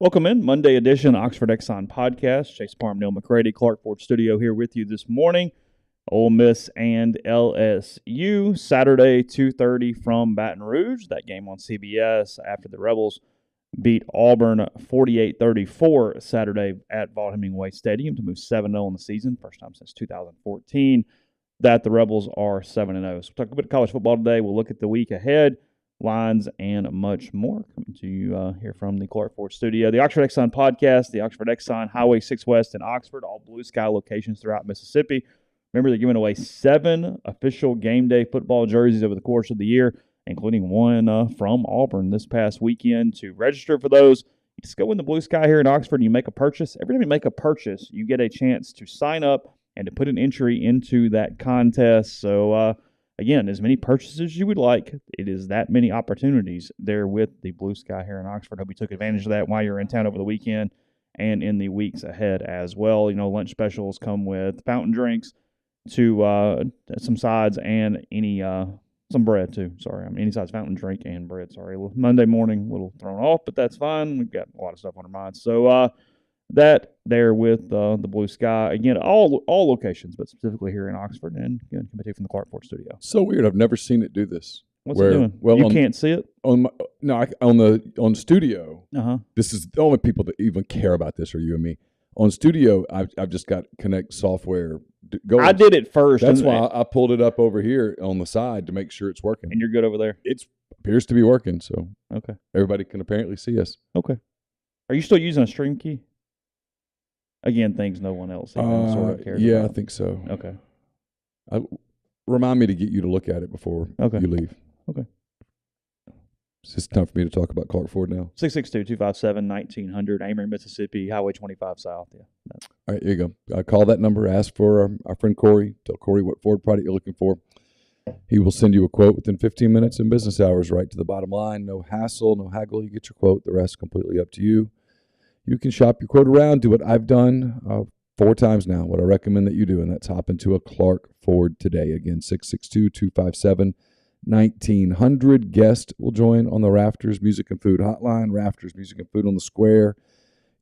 Welcome in, Monday edition Oxford Exxon Podcast. Chase Parham, Neal, McCready, Clark Ford Studio here with you this morning. Ole Miss and LSU, Saturday, 2:30 from Baton Rouge. That game on CBS after the Rebels beat Auburn 48-34 Saturday at Vaught Hemingway Stadium to move 7-0 in the season. First time since 2014 that the Rebels are 7-0. So we'll talk a bit of college football today. We'll look at the week ahead, lines, and much more. Coming to you here from the Clark Ford Studio. The Oxford Exxon Podcast, the Oxford Exxon, Highway 6 West in Oxford, all blue sky locations throughout Mississippi. Remember, they're giving away 7 official game day football jerseys over the course of the year, including one from Auburn this past weekend. To register for those, you just go in the blue sky here in Oxford and you make a purchase. Every time you make a purchase, you get a chance to sign up and to put an entry into that contest. So, again, as many purchases as you would like, it is that many opportunities there with the blue sky here in Oxford. Hope you took advantage of that while you're in town over the weekend and in the weeks ahead as well. You know, lunch specials come with fountain drinks, to some sides, and some bread too. Sorry, any sides, fountain drink and bread. Sorry, Monday morning, a little thrown off, but that's fine. We've got a lot of stuff on our minds. So that there with the blue sky again, all locations, but specifically here in Oxford, and again, coming to you from the Clark Ford Studio. So weird. I've never seen it do this. What's it doing? Well, you can't see it on studio. This is the only people that even care about this are you and me. On studio, I've just got Connect software going. I did it first. That's why I pulled it up over here on the side to make sure it's working. And you're good over there? It appears to be working, so okay. Everybody can apparently see us. Okay. Are you still using a stream key? Again, things no one else even sort of cares about. I think so. Okay. Remind me to get you to look at it before you leave. Okay. It's just time for me to talk about Clark Ford now. 662-257-1900, Amory, Mississippi, Highway 25 South. Yeah. All right, here you go. Call that number. Ask for our friend Corey. Tell Corey what Ford product you're looking for. He will send you a quote within 15 minutes in business hours, right to the bottom line. No hassle, no haggle. You get your quote. The rest completely up to you. You can shop your quote around. Do what I've done 4 times now, what I recommend that you do, and that's hop into a Clark Ford today. Again, 662-257-1900. Guest will join on the Rafters Music and Food Hotline. Rafters Music and Food on the Square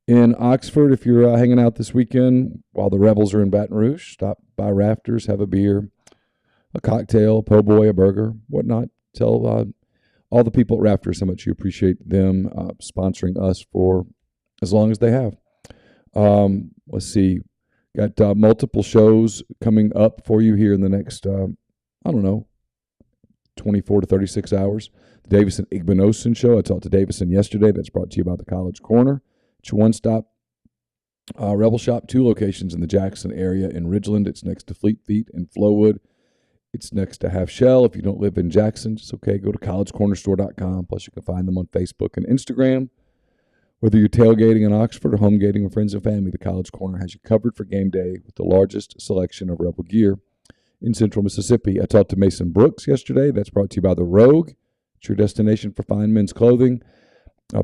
in Oxford. If you're hanging out this weekend while the Rebels are in Baton Rouge, stop by Rafters, have a beer, a cocktail, po' boy, a burger, whatnot. Tell all the people at Rafters how much you appreciate them sponsoring us for as long as they have. Let's see. Got multiple shows coming up for you here in the next, 24 to 36 hours. The Davison Igbenosin Show. I talked to Davison yesterday. That's brought to you by the College Corner. It's your one-stop Rebel Shop. 2 locations in the Jackson area. In Ridgeland, it's next to Fleet Feet and Flowwood. It's next to Half Shell. If you don't live in Jackson, it's okay. Go to collegecornerstore.com. Plus, you can find them on Facebook and Instagram. Whether you're tailgating in Oxford or home gating with friends and family, the College Corner has you covered for game day with the largest selection of Rebel gear in Central Mississippi. I talked to Mason Brooks yesterday. That's brought to you by The Rogue. It's your destination for fine men's clothing.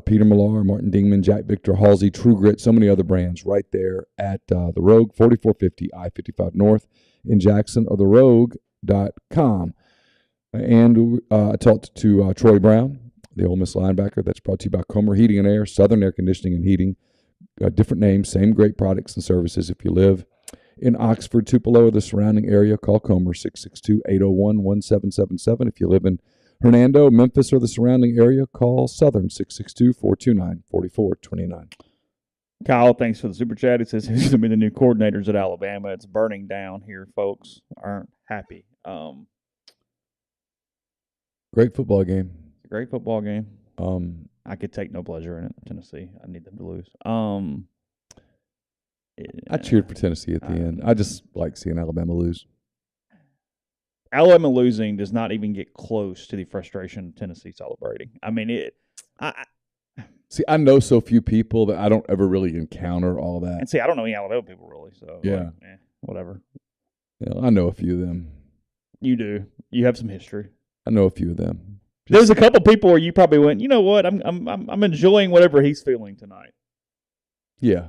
Peter Millar, Martin Dingman, Jack Victor, Halsey, True Grit, so many other brands right there at The Rogue, 4450 I-55 North in Jackson, or therogue.com. And I talked to Troy Brown, the Ole Miss linebacker. That's brought to you by Comer Heating and Air, Southern Air Conditioning and Heating. Different names, same great products and services. If you live in Oxford, Tupelo, or the surrounding area, call Comer, 662-801-1777. If you live in Hernando, Memphis, or the surrounding area, call Southern, 662-429-4429. Kyle, thanks for the super chat. It says, who's going to be the new coordinators at Alabama? It's burning down here, folks. Aren't happy. Great football game. Great football game. I could take no pleasure in it. Tennessee, I need them to lose. I cheered for Tennessee at the end. I just like seeing Alabama lose. Alabama losing does not even get close to the frustration of Tennessee celebrating. I mean, I know so few people that I don't ever really encounter all that. And see, I don't know any Alabama people really, so yeah, whatever. Yeah, I know a few of them. You do. You have some history. I know a few of them. There's a couple people where you probably went, you know what? I'm enjoying whatever he's feeling tonight. Yeah.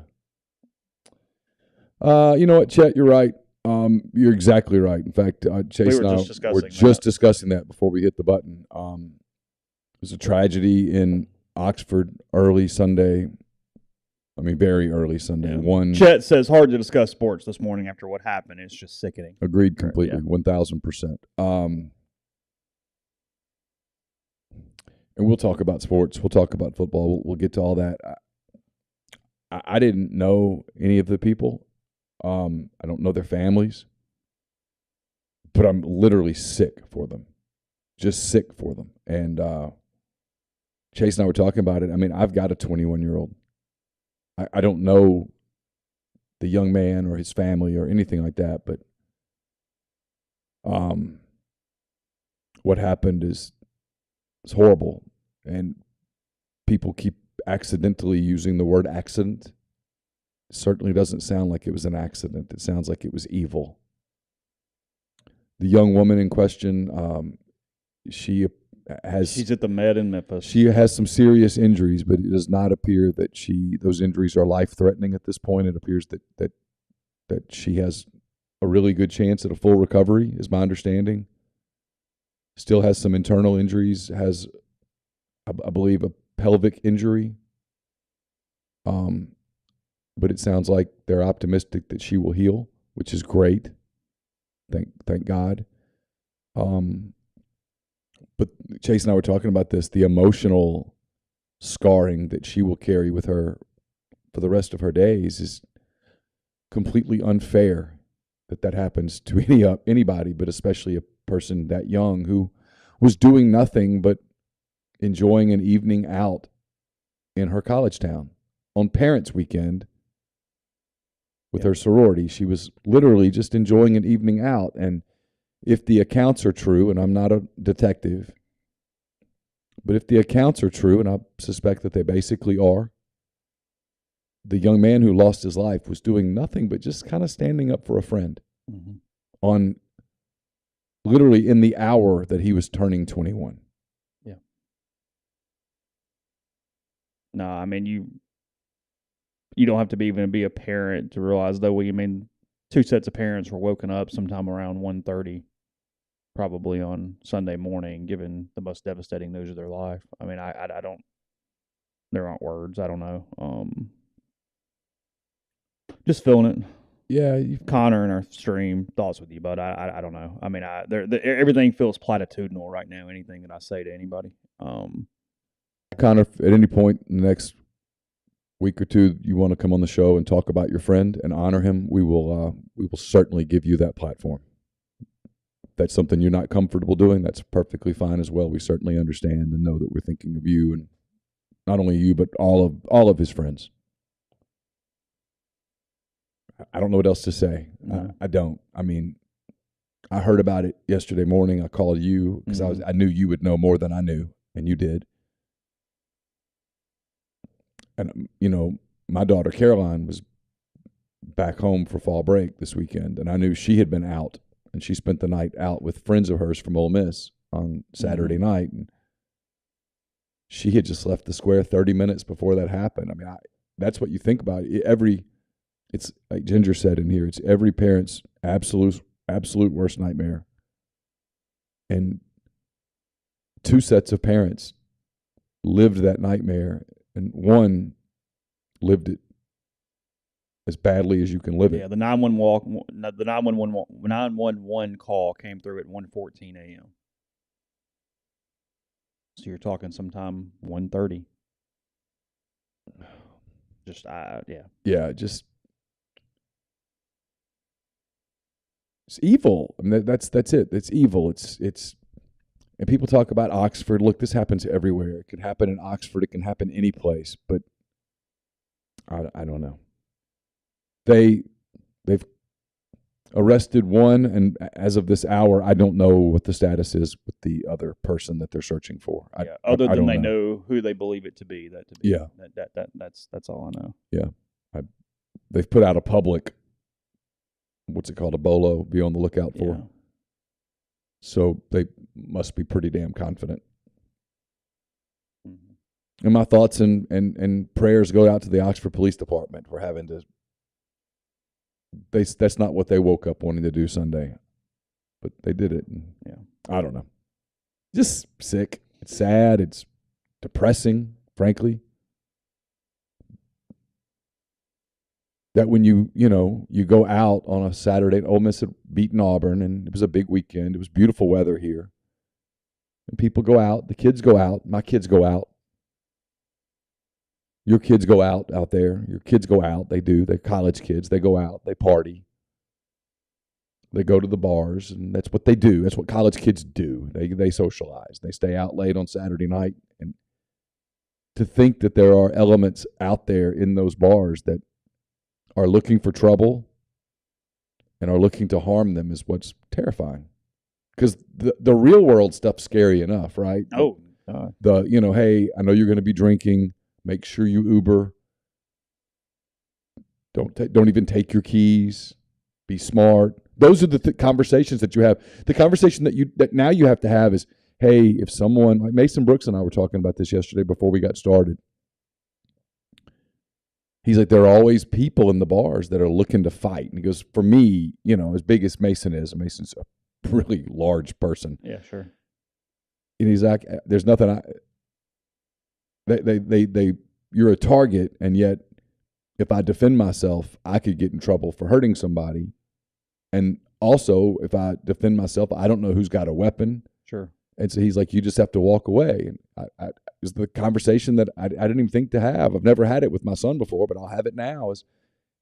You know what, Chet? You're right. You're exactly right. In fact, Chase and I were just discussing that before we hit the button. It was a tragedy in Oxford early Sunday I mean, very early Sunday. Yeah. Chet says hard to discuss sports this morning after what happened. It's just sickening. Agreed completely, 1,000%. And we'll talk about sports. We'll talk about football. We'll get to all that. I didn't know any of the people. I don't know their families. But I'm literally sick for them. Just sick for them. And Chase and I were talking about it. I mean, I've got a 21-year-old. I don't know the young man or his family or anything like that, but what happened is horrible. And people keep accidentally using the word accident. It certainly doesn't sound like it was an accident. It sounds like it was evil. The young woman in question, she's at the Med in Memphis. She has some serious injuries, but it does not appear that those injuries are life-threatening at this point. It appears that she has a really good chance at a full recovery, is my understanding. Still has some internal injuries, has, I believe, a pelvic injury. But it sounds like they're optimistic that she will heal, which is great. Thank God. But Chase and I were talking about this, the emotional scarring that she will carry with her for the rest of her days is completely unfair that happens to anybody, but especially a person that young who was doing nothing but enjoying an evening out in her college town on Parents' Weekend with her sorority. She was literally just enjoying an evening out. And if the accounts are true, and I'm not a detective, but if the accounts are true, and I suspect that they basically are, the young man who lost his life was doing nothing but just kind of standing up for a friend on literally in the hour that he was turning 21. Yeah. No, I mean, you don't have to even be a parent to realize, though, two sets of parents were woken up sometime around 1:30, probably on Sunday morning, given the most devastating news of their life. I mean, I don't, there aren't words. I don't know. Just feeling it. Yeah. Connor in our stream, thoughts with you, but I don't know. I mean, everything feels platitudinal right now, anything that I say to anybody. Connor, at any point in the next week or two, you want to come on the show and talk about your friend and honor him, we will certainly give you that platform. If that's something you're not comfortable doing, that's perfectly fine as well. We certainly understand and know that we're thinking of you, and not only you, but all of his friends. I don't know what else to say. No. I don't. I mean, I heard about it yesterday morning. I called you because I knew you would know more than I knew, and you did. And, my daughter Caroline was back home for fall break this weekend, and I knew she had been out, and she spent the night out with friends of hers from Ole Miss on Saturday night, and she had just left the square 30 minutes before that happened. I mean, that's what you think about. It's like Ginger said in here, it's every parent's absolute worst nightmare. And two sets of parents lived that nightmare, and one lived it as badly as you can live it. Yeah, the 911 call came through at 1:14 a.m. So you're talking sometime 1:30. Yeah, just it's evil. I mean, that's it. It's evil. It's and people talk about Oxford. Look, this happens everywhere. It can happen in Oxford. It can happen any place. But I don't know. They've arrested one, and as of this hour, I don't know what the status is with the other person that they're searching for. Other than they know who they believe it to be. Yeah. That's all I know. Yeah. They've put out a public, what's it called, a bolo, be on the lookout for. Yeah. So they must be pretty damn confident. And my thoughts and prayers go out to the Oxford Police Department for having to. That's not what they woke up wanting to do Sunday, but they did it. And I don't know. Just sick. It's sad. It's depressing, frankly. that when you go out on a Saturday, Ole Miss had beaten Auburn, and it was a big weekend. It was beautiful weather here. And people go out. The kids go out. My kids go out. Your kids go out there. Your kids go out. They do. They're college kids. They go out. They party. They go to the bars, and that's what they do. That's what college kids do. They socialize. They stay out late on Saturday night. And to think that there are elements out there in those bars that are looking for trouble and are looking to harm them is what's terrifying. Because the real world stuff's scary enough, right? Oh, hey, I know you're going to be drinking. Make sure you Uber. Don't even take your keys. Be smart. Those are the conversations that you have. The conversation that now you have to have is, hey, if someone like Mason Brooks and I were talking about this yesterday before we got started. He's like, there are always people in the bars that are looking to fight. And he goes, for me, as big as Mason is, Mason's a really large person. Yeah, sure. And he's like, there's nothing. You're a target, and yet if I defend myself, I could get in trouble for hurting somebody. And also, if I defend myself, I don't know who's got a weapon. Sure. And so he's like, you just have to walk away. And it was the conversation that I didn't even think to have. I've never had it with my son before, but I'll have it now is,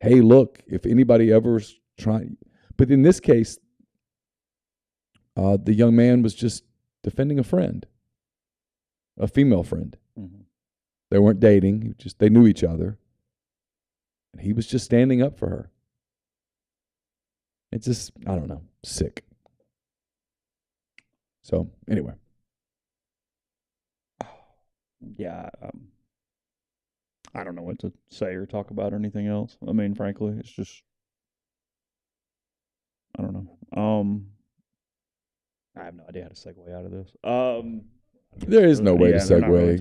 hey, look, if anybody ever's trying. But in this case, the young man was just defending a friend, a female friend. Mm-hmm. They weren't dating. They knew each other. And he was just standing up for her. It's just, I don't know, sick. So, anyway. Yeah, I don't know what to say or talk about or anything else. I mean, frankly, it's just, I don't know. I have no idea how to segue out of this. There is no way to segue. Really,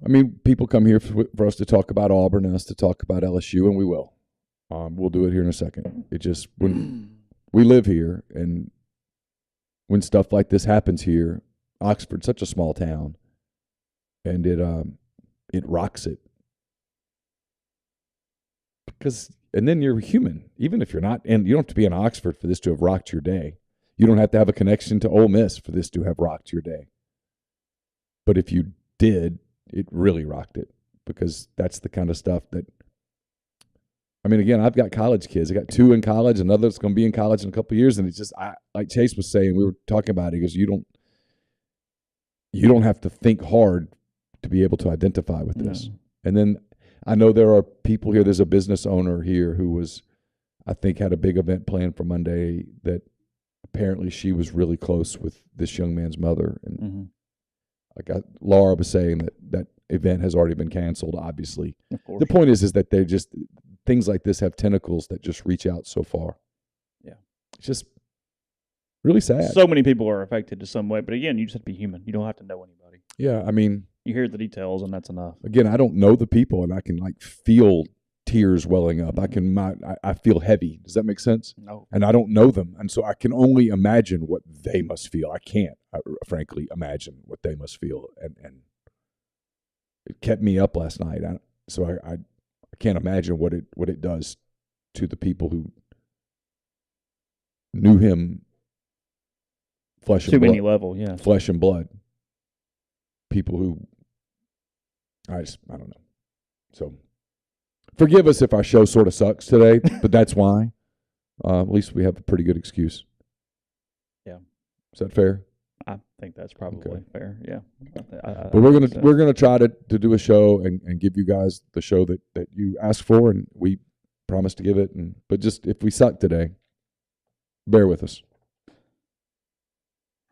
I mean, people come here for us to talk about Auburn and us to talk about LSU, and we will. We'll do it here in a second. It just, when we live here, and when stuff like this happens here, Oxford's such a small town, and it rocks it. And then you're human, even if you're not, and you don't have to be in Oxford for this to have rocked your day. You don't have to have a connection to Ole Miss for this to have rocked your day. But if you did, it really rocked it, because that's the kind of stuff that, I mean, again, I've got college kids. I got 2 in college, another that's going to be in college in a couple of years, and it's just, like Chase was saying, we were talking about it, he goes, you don't have to think hard to be able to identify with this. No. And then I know there are people here, there's a business owner here who I think had a big event planned for Monday that apparently she was really close with this young man's mother. And like Laura was saying that event has already been canceled, obviously. The point is that they're just, things like this have tentacles that just reach out so far. Yeah. It's just really sad. So many people are affected to some way, but again, you just have to be human. You don't have to know anybody. Yeah, I mean, you hear the details, and that's enough. Again, I don't know the people, and I can feel tears welling up. I feel heavy. Does that make sense? No. And I don't know them, and so I can only imagine what they must feel. I can't, frankly, imagine what they must feel, and it kept me up last night. So I can't imagine what it does to the people who knew him flesh and blood. To any level, yeah. Flesh and blood. People who, I don't know. So, forgive us if our show sort of sucks today, but that's why. At least we have a pretty good excuse. Yeah. Is that fair? I think that's probably fair. Yeah. But we're gonna try to do a show and give you guys the show that you asked for, and we promise to give it. But just if we suck today, bear with us.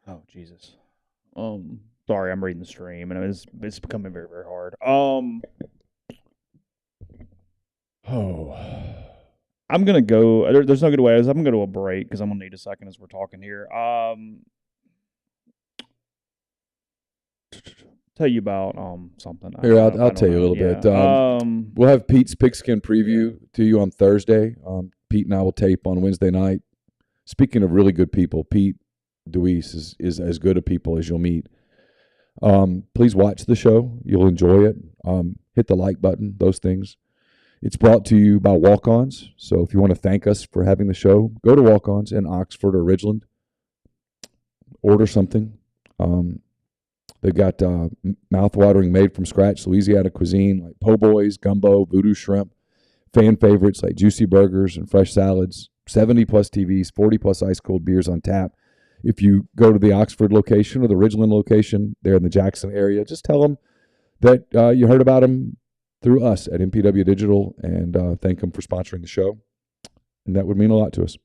Oh Jesus. Sorry, I'm reading the stream, and it's becoming very, very hard. I'm gonna go. There's no good way. I'm gonna go to a break because I'm gonna need a second as we're talking here. Tell you about something. Here, I'll tell you a little bit. We'll have Pete's Pigskin preview to you on Thursday. Pete and I will tape on Wednesday night. Speaking of really good people, Pete Deweese is as good a people as you'll meet. Please watch the show. You'll enjoy it. Hit the like button, those things. It's brought to you by Walk-Ons. So if you want to thank us for having the show, go to Walk-Ons in Oxford or Ridgeland. Order something. They've got mouth-watering, made from scratch Louisiana cuisine like po' boys, gumbo, voodoo shrimp, fan favorites like juicy burgers and fresh salads, 70-plus TVs, 40-plus ice-cold beers on tap. If you go to the Oxford location or the Ridgeland location there in the Jackson area, just tell them that you heard about them through us at MPW Digital, and thank them for sponsoring the show. And that would mean a lot to us.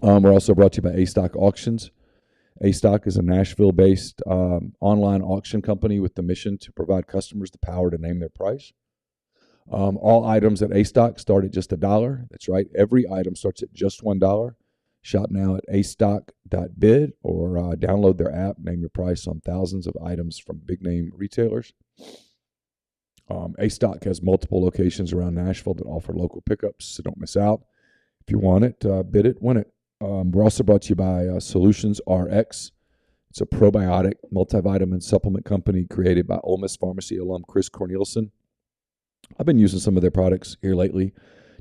We're also brought to you by A-Stock Auctions. A-Stock is a Nashville-based online auction company with the mission to provide customers the power to name their price. All items at A-Stock start at just $1. That's right. Every item starts at just $1. Shop now at astock.bid or download their app. Name your price on thousands of items from big-name retailers. A-Stock has multiple locations around Nashville that offer local pickups, so don't miss out. If you want it, bid it, win it. We're also brought to you by Solutions RX. It's a probiotic multivitamin supplement company created by Ole Miss Pharmacy alum Chris Cornelison. I've been using some of their products here lately,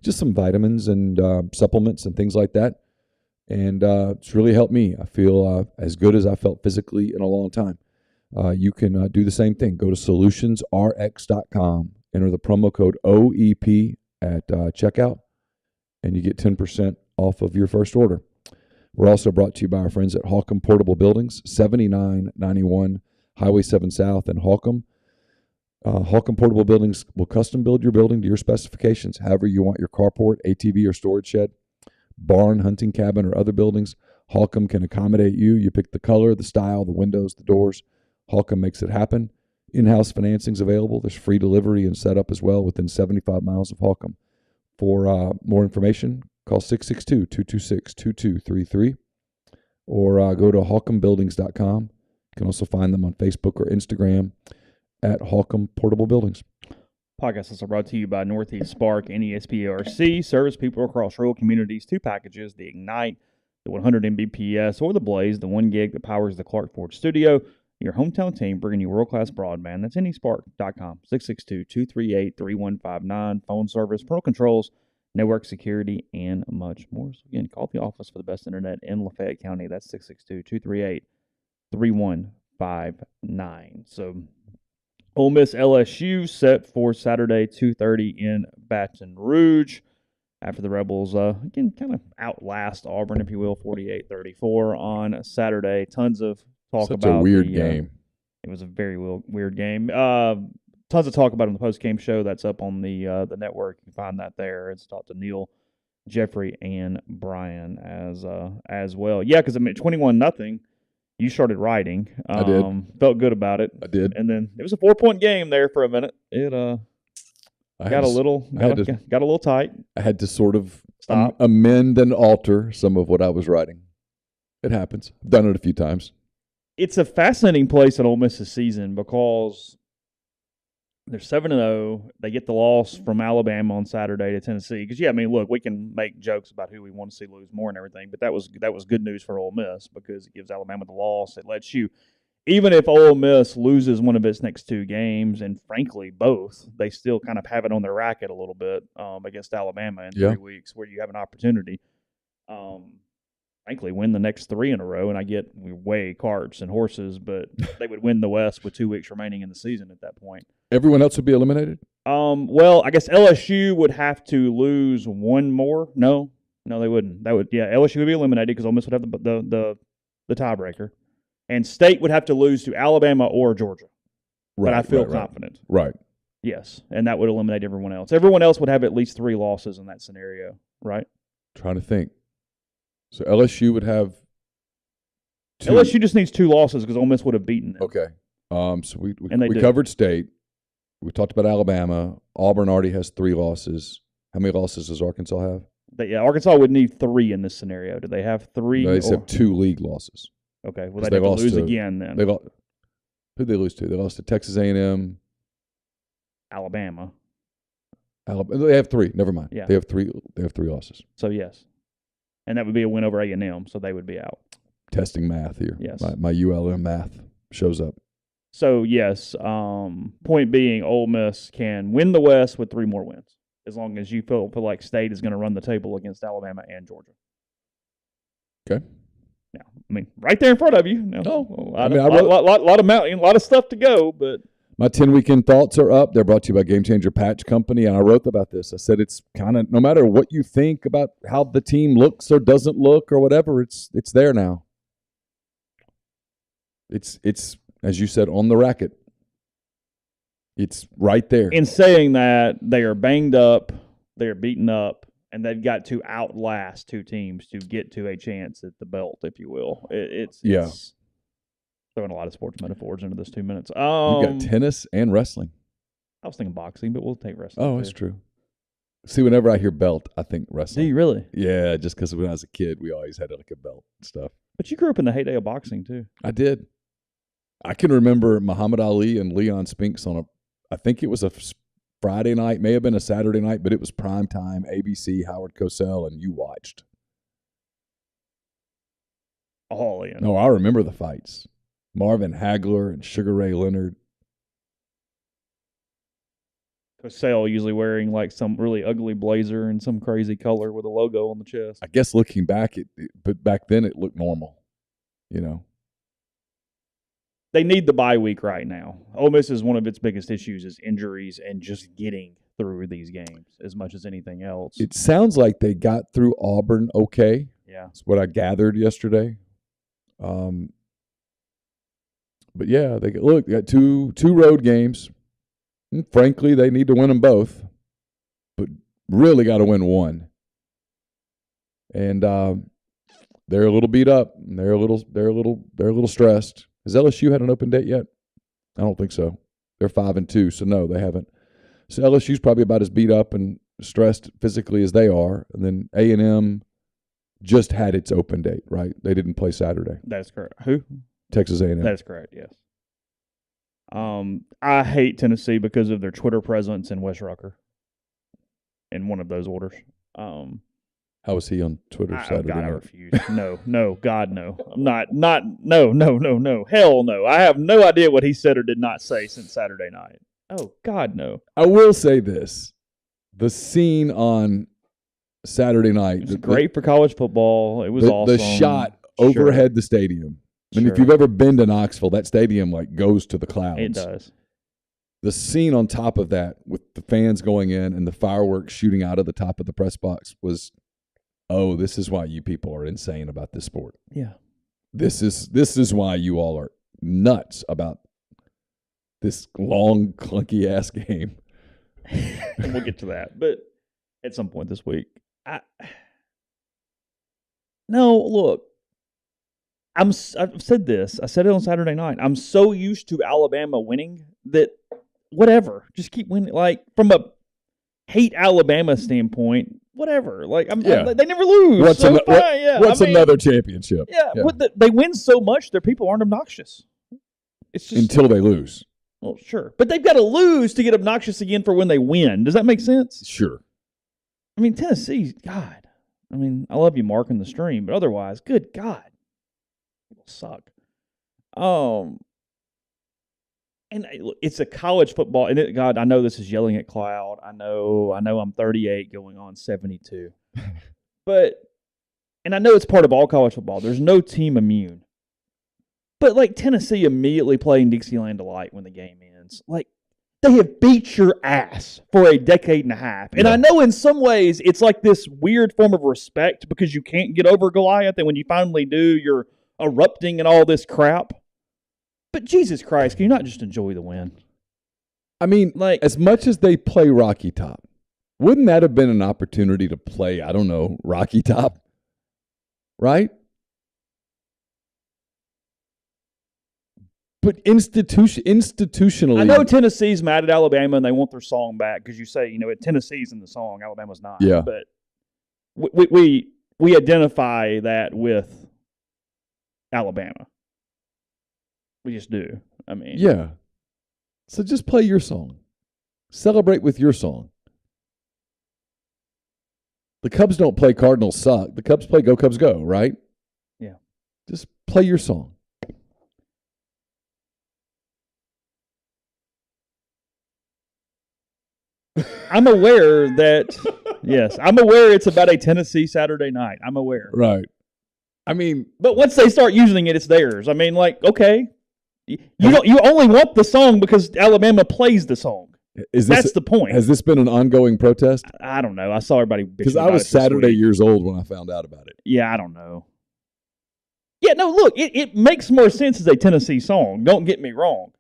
just some vitamins and supplements and things like that. And it's really helped me. I feel as good as I felt physically in a long time. You can do the same thing. Go to solutionsrx.com, enter the promo code OEP at checkout, and you get 10% off of your first order. We're also brought to you by our friends at Holcomb Portable Buildings, 7991 Highway 7 South in Holcomb. Holcomb Portable Buildings will custom build your building to your specifications, however you want your carport, ATV, or storage shed, barn, hunting cabin, or other buildings. Holcomb can accommodate you. You pick the color, the style, the windows, the doors. Holcomb makes it happen. In-house financing is available. There's free delivery and setup as well within 75 miles of Holcomb. For more information, call 662-226-2233 or go to holcombbuildings.com. You can also find them on Facebook or Instagram at Holcomb Portable Buildings. Podcast is brought to you by Northeast Spark and ESPRC. Service people across rural communities. 2 packages, the Ignite, the 100 Mbps, or the Blaze, the 1 gig that powers the Clark Ford studio. Your hometown team bringing you world-class broadband. That's nespark.com. 662-238-3159. Phone service, parental controls, network security, and much more. So again, call the office for the best internet in Lafayette County. That's 662-238-3159. So Ole Miss LSU set for Saturday, 2:30 in Baton Rouge. After the Rebels, again, kind of outlast Auburn, if you will, 48-34 on Saturday. Tons of talk Such about a weird game. It was a very weird game. Tons of talk about it on the post-game show that's up on the network. You can find that there. It's talked to Neal, Jeffrey, and Brian as well. Yeah, because 21-0. You started writing. I did. Felt good about it. I did. And then it was a 4-point game there for a minute. It got a little tight. I had to sort of Stop. Amend and alter some of what I was writing. It happens. I've done it a few times. It's a fascinating place in Ole Miss this season because they're 7-0. They get the loss from Alabama on Saturday to Tennessee. Because, look, we can make jokes about who we want to see lose more and everything, but that was good news for Ole Miss because it gives Alabama the loss. It lets you, even if Ole Miss loses one of its next 2 games, and frankly both, they still kind of have it on their racket a little bit against Alabama in 3 weeks where you have an opportunity. Frankly, win the next 3 in a row, and I get way carts and horses, but they would win the West with 2 weeks remaining in the season at that point. Everyone else would be eliminated? Well, I guess LSU would have to lose one more. No, they wouldn't. LSU would be eliminated because Ole Miss would have the tiebreaker, and State would have to lose to Alabama or Georgia. Right, but I feel confident. Right. Yes, and that would eliminate everyone else. Everyone else would have at least 3 losses in that scenario, right? Trying to think. So LSU would have 2. LSU just needs 2 losses because Ole Miss would have beaten them. Okay. So we covered State. We talked about Alabama. Auburn already has 3 losses. How many losses does Arkansas have? Arkansas would need 3 in this scenario. Do they have 3? No, they have 2 league losses. Okay. Well, they'd have to lose again then. Who'd they lose to? They lost to Texas A&M. Alabama. They have 3. Never mind. Yeah. They have 3 losses. So, yes. And that would be a win over A&M, so they would be out. Testing math here. Yes. My ULM math shows up. So, yes, point being, Ole Miss can win the West with 3 more wins. as long as you feel like State is going to run the table against Alabama and Georgia. Okay. Now, I mean, right there in front of you. Now, a lot of stuff to go, but my 10 weekend thoughts are up. They're brought to you by Game Changer Patch Company, and I wrote about this. I said it's kind of no matter what you think about how the team looks or doesn't look or whatever, it's there now. It's as you said, on the racket. It's right there. In saying that, they are banged up, they are beaten up, and they've got to outlast two teams to get to a chance at the belt, if you will. It's throwing a lot of sports metaphors into this 2 minutes. You got tennis and wrestling. I was thinking boxing, but we'll take wrestling. Oh, that's true. See, whenever I hear belt, I think wrestling. Do you really? Yeah, just because when I was a kid, we always had like a belt and stuff. But you grew up in the heyday of boxing, too. I did. I can remember Muhammad Ali and Leon Spinks I think it was a Friday night, may have been a Saturday night, but it was prime time, ABC, Howard Cosell, and you watched. All in. No, I remember the fights. Marvin Hagler and Sugar Ray Leonard. Cosell usually wearing like some really ugly blazer and some crazy color with a logo on the chest. I guess looking back, but back then it looked normal, you know. They need the bye week right now. Ole Miss is one of its biggest issues is injuries and just getting through these games as much as anything else. It sounds like they got through Auburn okay. Yeah. That's what I gathered yesterday. But yeah, they got two road games. And frankly, they need to win them both, but really got to win one. And they're a little beat up. They're a little stressed. Has LSU had an open date yet? I don't think so. They're 5-2, so no, they haven't. So LSU's probably about as beat up and stressed physically as they are. And then A&M just had its open date, right? They didn't play Saturday. That's correct. Who? Texas A&M. That's correct, yes. I hate Tennessee because of their Twitter presence in West Rucker in one of those orders. How was he on Twitter Saturday God, night? I refuse. No, God, no. I'm no. Hell no. I have no idea what he said or did not say since Saturday night. Oh, God, no. I will say this. The scene on Saturday night. It was great for college football. It was awesome. The shot overhead the stadium. And if you've ever been to Knoxville, that stadium like goes to the clouds. It does. The scene on top of that with the fans going in and the fireworks shooting out of the top of the press box was, oh, this is why you people are insane about this sport. Yeah. This is why you all are nuts about this long, clunky-ass game. And we'll get to that. But at some point this week. Look. I've said this. I said it on Saturday night. I'm so used to Alabama winning that whatever. Just keep winning. Like, from a hate Alabama standpoint, whatever. Like, they never lose. What's another championship? Yeah. But they win so much their people aren't obnoxious. It's just until they lose. Well, sure. But they've got to lose to get obnoxious again for when they win. Does that make sense? Sure. I mean, Tennessee, God. I mean, I love you, Mark, in the stream, but otherwise, good God. People suck. And look, it's a college football, and God, I know this is yelling at cloud. I know I'm 38 going on 72. And I know it's part of all college football. There's no team immune. But like Tennessee immediately playing Dixieland Delight when the game ends. Like, they have beat your ass for a decade and a half. And I know in some ways it's like this weird form of respect because you can't get over Goliath, and when you finally do, you're erupting and all this crap. But Jesus Christ, can you not just enjoy the win? I mean, like, as much as they play Rocky Top, wouldn't that have been an opportunity to play, I don't know, Rocky Top? Right? But institutionally, I know Tennessee's mad at Alabama and they want their song back because you say, Tennessee's in the song, Alabama's not. Yeah. But we identify that with Alabama. We just do. I mean, yeah. So just play your song. Celebrate with your song. The Cubs don't play Cardinals Suck. The Cubs play Go Cubs Go, right? Yeah. Just play your song. I'm aware that, yes, I'm aware it's about a Tennessee Saturday night. I'm aware. Right. I mean, but once they start using it, it's theirs. I mean, like, okay, you only want the song because Alabama plays the song. That's the point. Has this been an ongoing protest? I don't know. I saw everybody because I was Saturday years old when I found out about it. Yeah, I don't know. Yeah, no, look, it makes more sense as a Tennessee song. Don't get me wrong.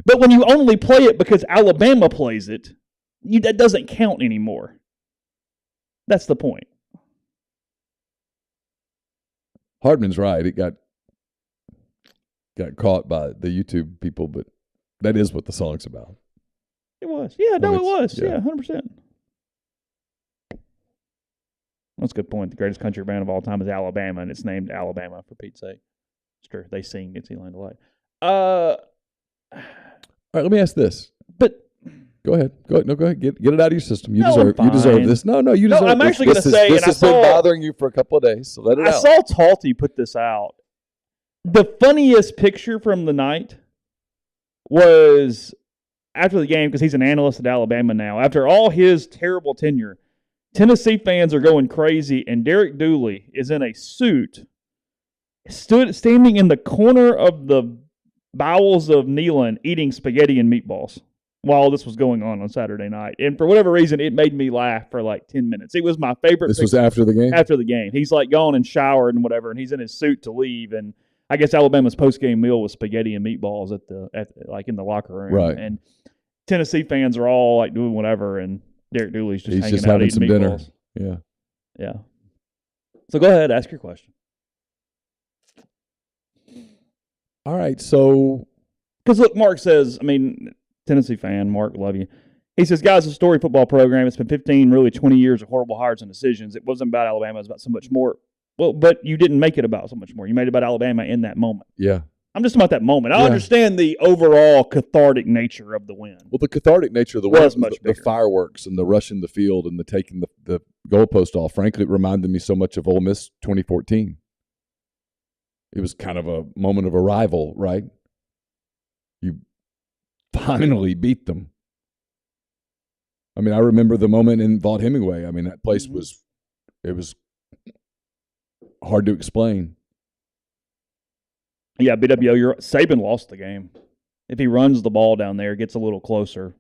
But when you only play it because Alabama plays it, that doesn't count anymore. That's the point. Hardman's right. It got caught by the YouTube people, but that is what the song's about. It was. Yeah, no, it was. Yeah, 100%. That's a good point. The greatest country band of all time is Alabama, and it's named Alabama, for Pete's sake. It's true. They sing Dixieland Delight. All right, let me ask this. But go ahead. Go ahead. Get it out of your system. You deserve this. No, you deserve this. I'm actually going to say, this has been bothering you for a couple of days, so let it out. I saw Talty put this out. The funniest picture from the night was after the game, because he's an analyst at Alabama now. After all his terrible tenure, Tennessee fans are going crazy, and Derek Dooley is in a suit, standing in the corner of the bowels of Neal eating spaghetti and meatballs while this was going on Saturday night. And for whatever reason, it made me laugh for like 10 minutes. It was my favorite. This was after the game? After the game. He's like gone and showered and whatever, and he's in his suit to leave. And I guess Alabama's post-game meal was spaghetti and meatballs like in the locker room. Right. And Tennessee fans are all like doing whatever, and Derek Dooley's just hanging out having eating some meatballs. Dinner. Yeah. Yeah. So go ahead, ask your question. All right, so because look, Mark says, Tennessee fan, Mark, love you. He says, guys, it's a story football program. It's been 15, really 20 years of horrible hires and decisions. It wasn't about Alabama. It was about so much more. Well, but you didn't make it about so much more. You made it about Alabama in that moment. Yeah. I'm just about that moment. I understand the overall cathartic nature of the win. Well, the cathartic nature of the win was the fireworks and the rushing the field and the taking the goalpost off. Frankly, it reminded me so much of Ole Miss 2014. It was kind of a moment of arrival, right? You finally beat them. I remember the moment in Vaught Hemingway. That place was hard to explain. Yeah, BWO, Saban lost the game. If he runs the ball down there, gets a little closer,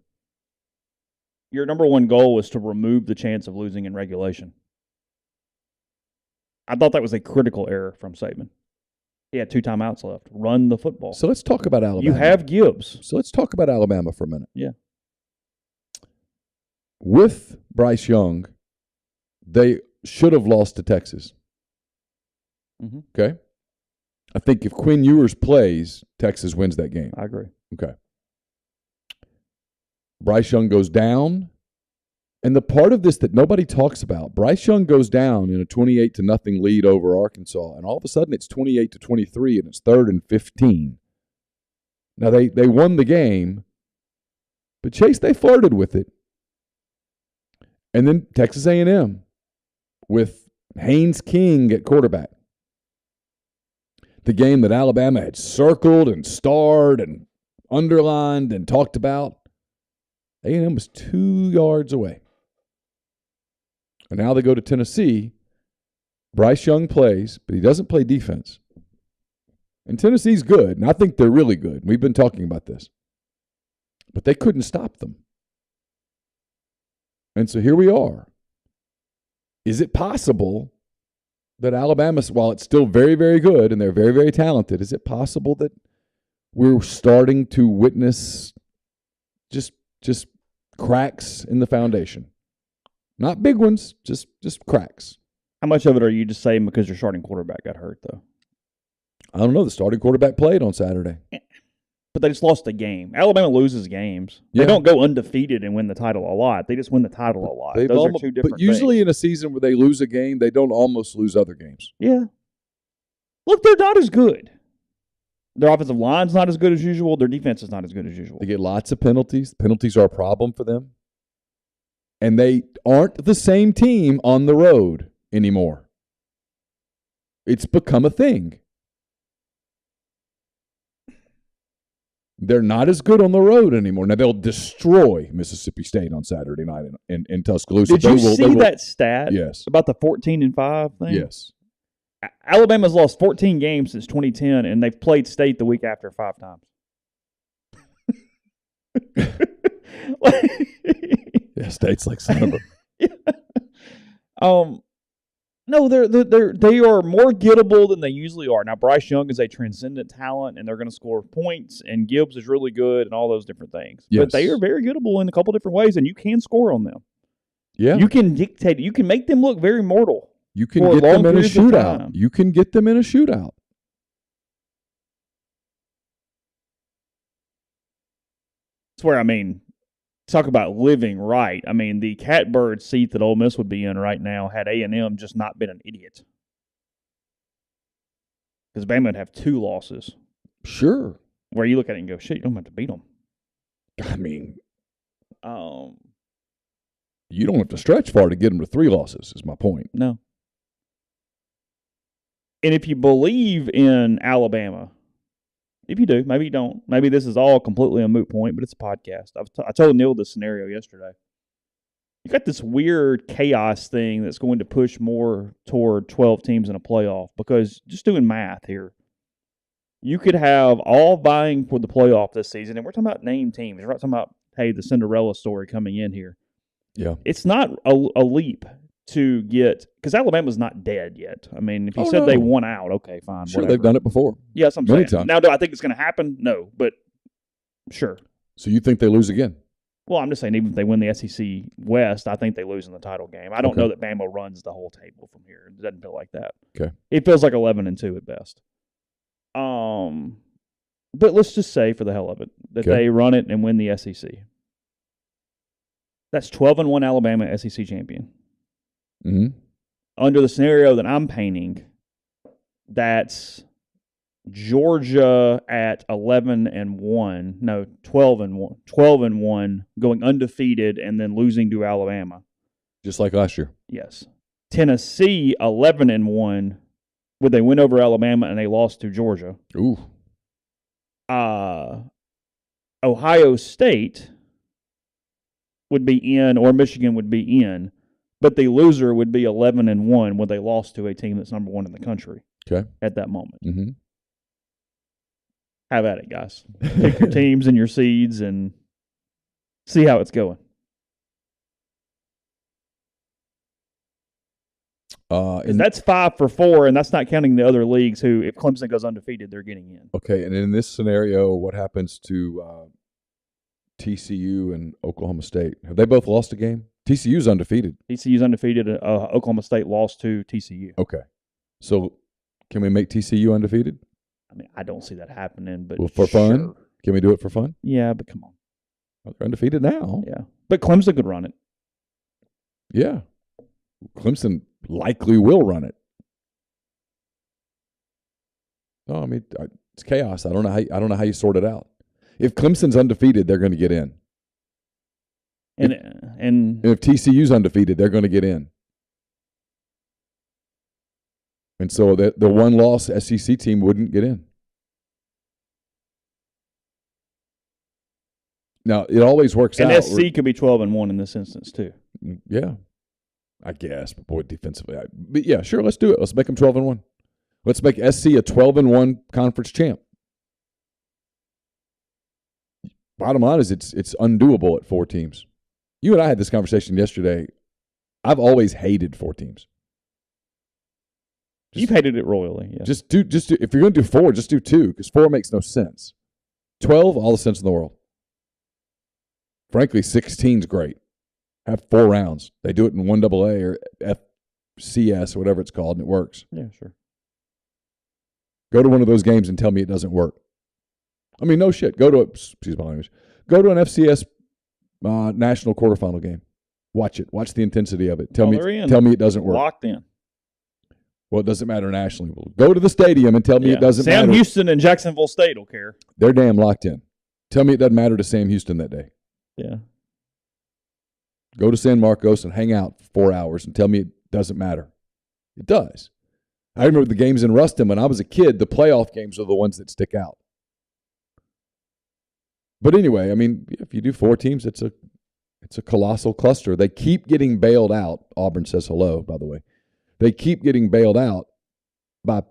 your number one goal is to remove the chance of losing in regulation. I thought that was a critical error from Saban. He had 2 timeouts left. Run the football. So let's talk about Alabama. You have Gibbs. So let's talk about Alabama for a minute. Yeah. With Bryce Young, they should have lost to Texas. Mm-hmm. Okay? I think if Quinn Ewers plays, Texas wins that game. I agree. Okay. Bryce Young goes down. And the part of this that nobody talks about, Bryce Young goes down in a 28-0 lead over Arkansas, and all of a sudden it's 28-23, and it's 3rd and 15. Now, they won the game, but Chase, they flirted with it. And then Texas A&M with Haynes King at quarterback. The game that Alabama had circled and starred and underlined and talked about, A&M was 2 yards away. And now they go to Tennessee. Bryce Young plays, but he doesn't play defense. And Tennessee's good, and I think they're really good. We've been talking about this. But they couldn't stop them. And so here we are. Is it possible that Alabama, while it's still very, very good and they're very, very talented, is it possible that we're starting to witness just cracks in the foundation? Not big ones, just cracks. How much of it are you just saying because your starting quarterback got hurt, though? I don't know. The starting quarterback played on Saturday. But they just lost a game. Alabama loses games. Yeah. They don't go undefeated and win the title a lot. They just win the title a lot. Those are 2 different But usually things. in a season where they lose a game, they don't almost lose other games. Yeah. Look, they're not as good. Their offensive line's not as good as usual. Their defense is not as good as usual. They get lots of penalties. Penalties are a problem for them. And they aren't the same team on the road anymore. It's become a thing. They're not as good on the road anymore. Now, they'll destroy Mississippi State on Saturday night in Tuscaloosa. Did you see that stat? Yes. About the 14-5 thing? Yes. Alabama's lost 14 games since 2010, and they've played State the week after 5 times. Yeah, State's like son of a. No, they are more gettable than they usually are. Now, Bryce Young is a transcendent talent, and they're going to score points, and Gibbs is really good, and all those different things. Yes. But they are very gettable in a couple different ways, and you can score on them. Yeah. You can dictate. You can make them look very mortal. You can get them in a shootout. You can get them in a shootout. That's where, talk about living right. The catbird seat that Ole Miss would be in right now had A&M just not been an idiot. Because Bama would have 2 losses. Sure. Where you look at it and go, shit, you don't have to beat them. You don't have to stretch far to get them to 3 losses, is my point. No. And if you believe in Alabama, if you do, maybe you don't. Maybe this is all completely a moot point, but it's a podcast. I told Neal this scenario yesterday. You got this weird chaos thing that's going to push more toward 12 teams in a playoff because just doing math here, you could have all vying for the playoff this season, and we're talking about named teams. We're not talking about, hey, the Cinderella story coming in here. Yeah. It's not a leap to get – because Alabama's not dead yet. If you said they won out, okay, fine. Sure, whatever. they've done it before. Yeah, that's what I'm Many saying. times. Now, do I think it's going to happen? No, but sure. So you think they lose again? Well, I'm just saying, even if they win the SEC West, I think they lose in the title game. I don't know that Bama runs the whole table from here. It doesn't feel like that. Okay. It feels like 11-2 at best. But let's just say, for the hell of it, that they run it and win the SEC. That's 12-1 Alabama SEC champion. Mm-hmm. Under the scenario that I'm painting, that's Georgia at 11-1, no, 12-1, going undefeated and then losing to Alabama. Just like last year. Yes. Tennessee 11-1, would they win over Alabama and they lost to Georgia? Ooh. Ohio State would be in, or Michigan would be in, but the loser would be 11-1 when they lost to a team that's number 1 in the country. Okay. At that moment. Mm-hmm. Have at it, guys. Pick your teams and your seeds and see how it's going. And that's 5 for 4, and that's not counting the other leagues who, if Clemson goes undefeated, they're getting in. Okay, and in this scenario, what happens to TCU and Oklahoma State? Have they both lost a game? TCU's undefeated. TCU's undefeated. Oklahoma State lost to TCU. Okay. So can we make TCU undefeated? I don't see that happening, but for fun? Can we do it for fun? Yeah, but come on. Well, they're undefeated now. Yeah. But Clemson could run it. Yeah. Clemson likely will run it. No, it's chaos. I don't know how you sort it out. If Clemson's undefeated, they're going to get in. And if TCU's undefeated, they're going to get in. And so the one-loss SEC team wouldn't get in. Now, it always works out. And SC could be 12-1 in this instance, too. Yeah. I guess, but boy, defensively. But yeah, sure, let's do it. Let's make them 12-1. Let's make SC a 12-1 conference champ. Bottom line is it's undoable at 4 teams. You and I had this conversation yesterday. I've always hated 4 teams. You've hated it royally. Yeah. Just do. If you're going to do 4, just do 2 because 4 makes no sense. 12, all the sense in the world. Frankly, 16's great. Have 4 rounds. They do it in 1AA or FCS or whatever it's called, and it works. Yeah, sure. Go to one of those games and tell me it doesn't work. No shit. Go to excuse my language. Go to an FCS national quarterfinal game. Watch it. Watch the intensity of it. Tell me it doesn't work. Locked in. Well, it doesn't matter nationally. Go to the stadium and tell me it doesn't matter. Sam Houston and Jacksonville State will care. They're damn locked in. Tell me it doesn't matter to Sam Houston that day. Yeah. Go to San Marcos and hang out for 4 hours and tell me it doesn't matter. It does. I remember the games in Ruston when I was a kid, the playoff games are the ones that stick out. But anyway, I mean, if you do 4 teams, it's a colossal cluster. They keep getting bailed out. Auburn says hello, by the way. They keep getting bailed out by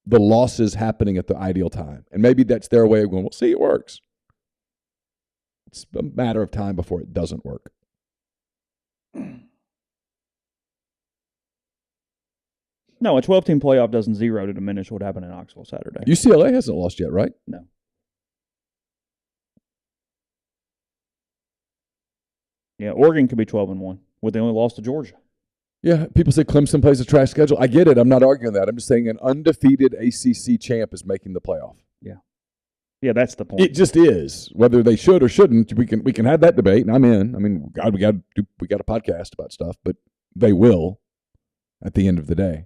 the losses happening at the ideal time. And maybe that's their way of going, well, see, it works. It's a matter of time before it doesn't work. No, a 12-team playoff doesn't zero to diminish what happened in Knoxville Saturday. UCLA hasn't lost yet, right? No. Yeah, Oregon could be 12-1. Would they only lost to Georgia? Yeah, people say Clemson plays a trash schedule. I get it. I'm not arguing that. I'm just saying an undefeated ACC champ is making the playoff. Yeah, that's the point. It just is. Whether they should or shouldn't, we can have that debate, and I'm in. I mean, God, we got a podcast about stuff, but they will at the end of the day.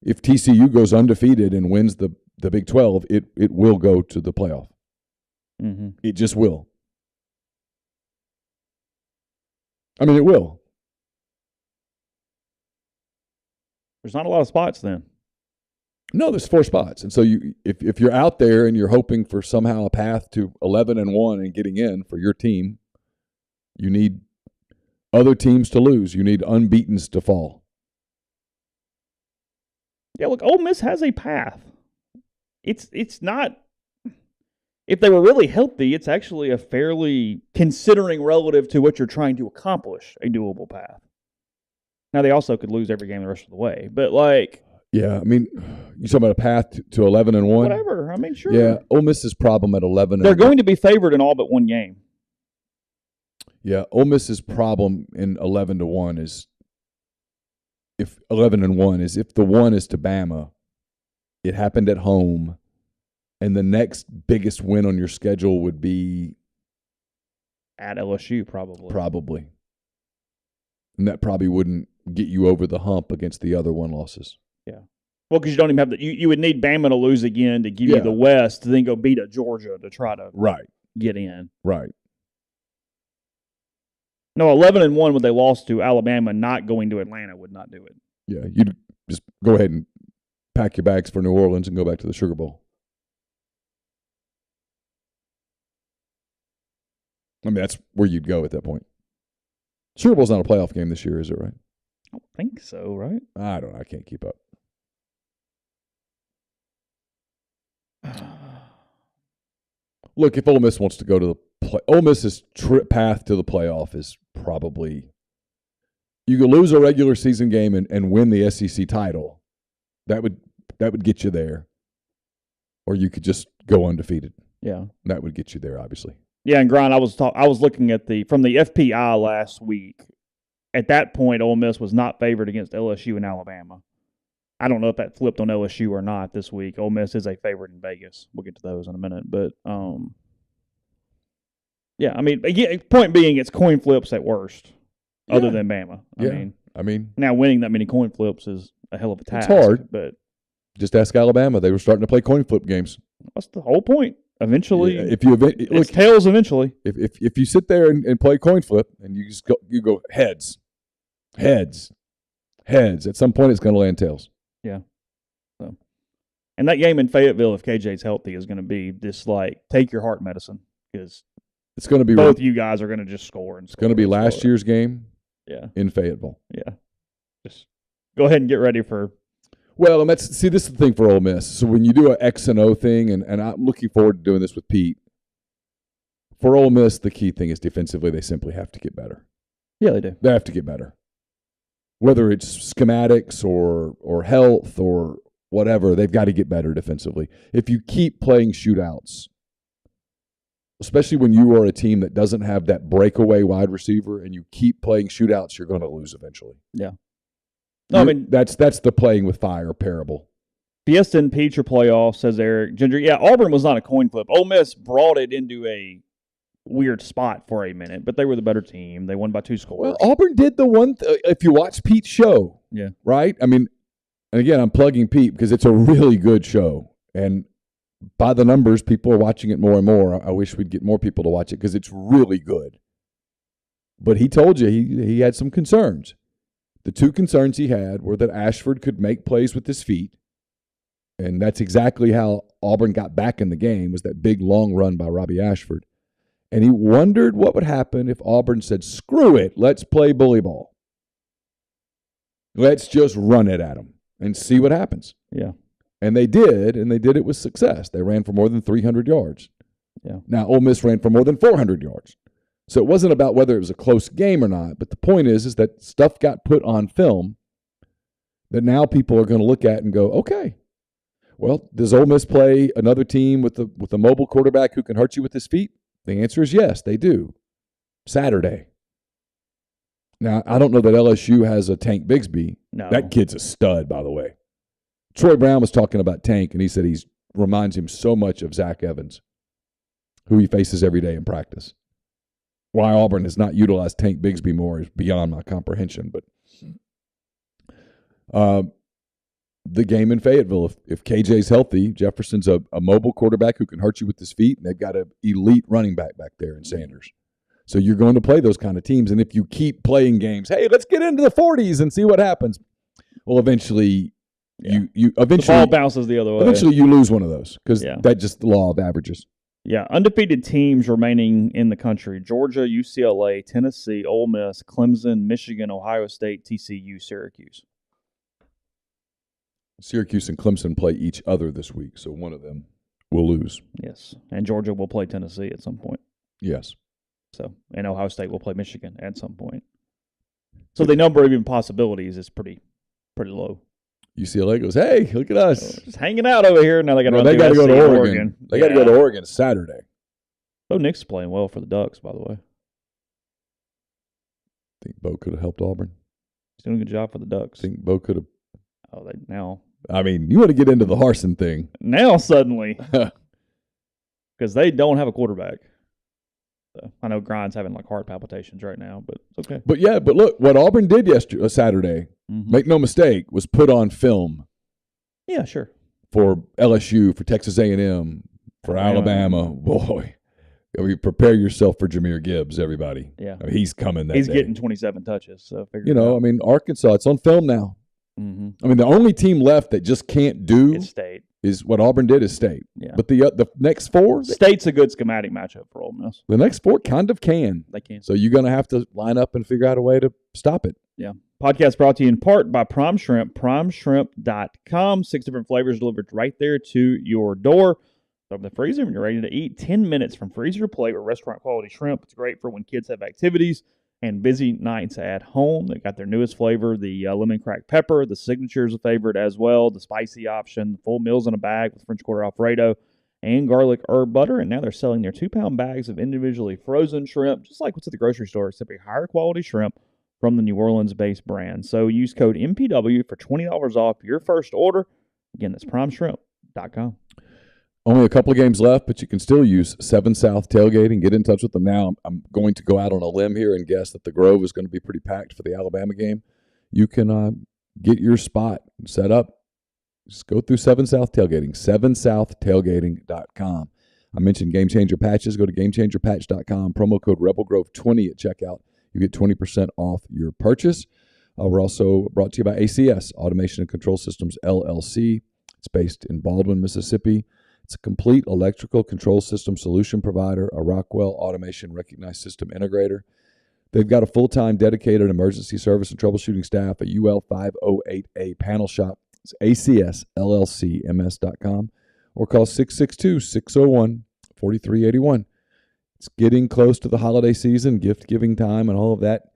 If TCU goes undefeated and wins the Big 12, it will go to the playoff. Mm-hmm. It just will. I mean, it will. There's not a lot of spots then. No, there's 4 spots. And so if you're out there and you're hoping for somehow a path to 11-1 and getting in for your team, you need other teams to lose. You need unbeatens to fall. Yeah, look, Ole Miss has a path. It's not – if they were really healthy, it's actually a fairly, considering relative to what you're trying to accomplish, a doable path. Now, they also could lose every game the rest of the way. But, like – yeah, I mean, you talking about a path to 11-1? Whatever. I mean, sure. Yeah, Ole Miss's problem at 11. They're going to be favored in all but one game. Yeah, Ole Miss's problem in 11-1 is if 11-1 is if the one is to Bama, it happened at home, and the next biggest win on your schedule would be at LSU, probably. And that probably wouldn't get you over the hump against the other 1 losses. Yeah. Well, because you don't even have you would need Bama to lose again to give you the West to then go beat a Georgia to try to get in. Right. No, 11-1 when they lost to Alabama, not going to Atlanta would not do it. Yeah, you'd just go ahead and pack your bags for New Orleans and go back to the Sugar Bowl. I mean, that's where you'd go at that point. Sugar Bowl's not a playoff game this year, is it, right? I don't think so, right? I don't know. I can't keep up. Look, if Ole Miss wants to go to the Ole Miss's path to the playoff is probably you could lose a regular season game and win the SEC title. That would get you there. Or you could just go undefeated. Yeah. That would get you there, obviously. Yeah, and Grind, I was looking at from the FPI last week. At that point, Ole Miss was not favored against LSU and Alabama. I don't know if that flipped on LSU or not this week. Ole Miss is a favorite in Vegas. We'll get to those in a minute. But, yeah, I mean, again, point being, it's coin flips at worst, other than Bama. I mean, now winning that many coin flips is a hell of a task. It's hard. But just ask Alabama. They were starting to play coin flip games. That's the whole point. Eventually, it's tails eventually. If you sit there and play coin flip and you go heads, at some point it's going to land tails. Yeah. So, and that game in Fayetteville, if KJ's healthy, is going to be just like take your heart medicine because it's going to be both you guys are going to just score. It's going to be last year's game. Yeah. In Fayetteville. Yeah. Just go ahead and get ready for. Well, and this is the thing for Ole Miss. So when you do an X and O thing, and I'm looking forward to doing this with Pete. For Ole Miss, the key thing is defensively, they simply have to get better. Yeah, they do. They have to get better. Whether it's schematics or health or whatever, they've got to get better defensively. If you keep playing shootouts, especially when you are a team that doesn't have that breakaway wide receiver and you keep playing shootouts, you're going to lose eventually. Yeah. No, I mean, that's the playing with fire parable. Fiesta and Peach are playoffs, says Eric Ginger. Yeah, Auburn was not a coin flip. Ole Miss brought it into a weird spot for a minute, but they were the better team. They won by 2 scores. Well, Auburn did the one if you watch Pete's show, right? I mean, and again, I'm plugging Pete because it's a really good show. And by the numbers, people are watching it more and more. I wish we'd get more people to watch it because it's really good. But he told you he had some concerns. The 2 concerns he had were that Ashford could make plays with his feet, and that's exactly how Auburn got back in the game, was that big long run by Robbie Ashford. And he wondered what would happen if Auburn said, screw it, let's play bully ball. Let's just run it at them and see what happens. Yeah. And they did it with success. They ran for more than 300 yards. Yeah. Now, Ole Miss ran for more than 400 yards. So it wasn't about whether it was a close game or not, but the point is that stuff got put on film that now people are going to look at and go, okay, well, does Ole Miss play another team with a mobile quarterback who can hurt you with his feet? The answer is yes, they do. Saturday. Now, I don't know that LSU has a Tank Bigsby. No. That kid's a stud, by the way. Troy Brown was talking about Tank, and he said he reminds him so much of Zach Evans, who he faces every day in practice. Why Auburn has not utilized Tank Bigsby more is beyond my comprehension. But the game in Fayetteville, if KJ's healthy, Jefferson's a mobile quarterback who can hurt you with his feet, and they've got an elite running back there in Sanders. So you're going to play those kind of teams. And if you keep playing games, hey, let's get into the 40s and see what happens. Well, eventually, you eventually the ball bounces the other way. Eventually, you lose one of those because that's just the law of averages. Yeah, undefeated teams remaining in the country: Georgia, UCLA, Tennessee, Ole Miss, Clemson, Michigan, Ohio State, TCU, Syracuse. Syracuse and Clemson play each other this week, so one of them will lose. Yes, and Georgia will play Tennessee at some point. Yes. So, and Ohio State will play Michigan at some point. So the number of even possibilities is pretty low. UCLA goes, hey, look at us. Just hanging out over here. Now they got to go to Oregon. They got to go to Oregon Saturday. Bo Nix's playing well for the Ducks, by the way. Think Bo could have helped Auburn? He's doing a good job for the Ducks. Think Bo could have. Oh, now. I mean, you want to get into the Harsin thing. Now, suddenly. Because they don't have a quarterback. So, I know Grind's having like heart palpitations right now, but it's okay. But look, what Auburn did Saturday, make no mistake, was put on film. Yeah, sure. For LSU, for Texas A&M, for Alabama. Boy, I mean, prepare yourself for Jahmyr Gibbs, everybody. Yeah. I mean, he's coming that He's day. getting 27 touches. So I mean, Arkansas, it's on film now. Mm-hmm. I mean, the only team left that just can't do State. Is what Auburn did is State. Yeah. But the next four? State's a good schematic matchup for Ole Miss. The next four kind of can. They can. So you're going to have to line up and figure out a way to stop it. Yeah. Podcast brought to you in part by Prime Shrimp, primeshrimp.com. 6 different flavors delivered right there to your door. Open the freezer when you're ready to eat. 10 minutes from freezer to plate with restaurant-quality shrimp. It's great for when kids have activities and busy nights at home. They got their newest flavor, the lemon cracked pepper. The signature is a favorite as well. The spicy option, full meals in a bag with French Quarter Alfredo and garlic herb butter. And now they're selling their 2-pound bags of individually frozen shrimp, just like what's at the grocery store, except a higher quality shrimp from the New Orleans-based brand. So use code MPW for $20 off your first order. Again, that's primeshrimp.com. Only a couple of games left, but you can still use 7 South Tailgating. Get in touch with them now. I'm going to go out on a limb here and guess that the Grove is going to be pretty packed for the Alabama game. You can get your spot set up. Just go through 7 South Tailgating, 7southtailgating.com. I mentioned Game Changer patches. Go to GameChangerPatch.com. Promo code RebelGrove20 at checkout. You get 20% off your purchase. We're also brought to you by ACS, Automation and Control Systems, LLC. It's based in Baldwin, Mississippi. It's a complete electrical control system solution provider, a Rockwell Automation recognized system integrator. They've got a full-time dedicated emergency service and troubleshooting staff, a UL 508A panel shop. It's ACSLLCMS.com or call 662-601-4381. It's getting close to the holiday season, gift-giving time, and all of that.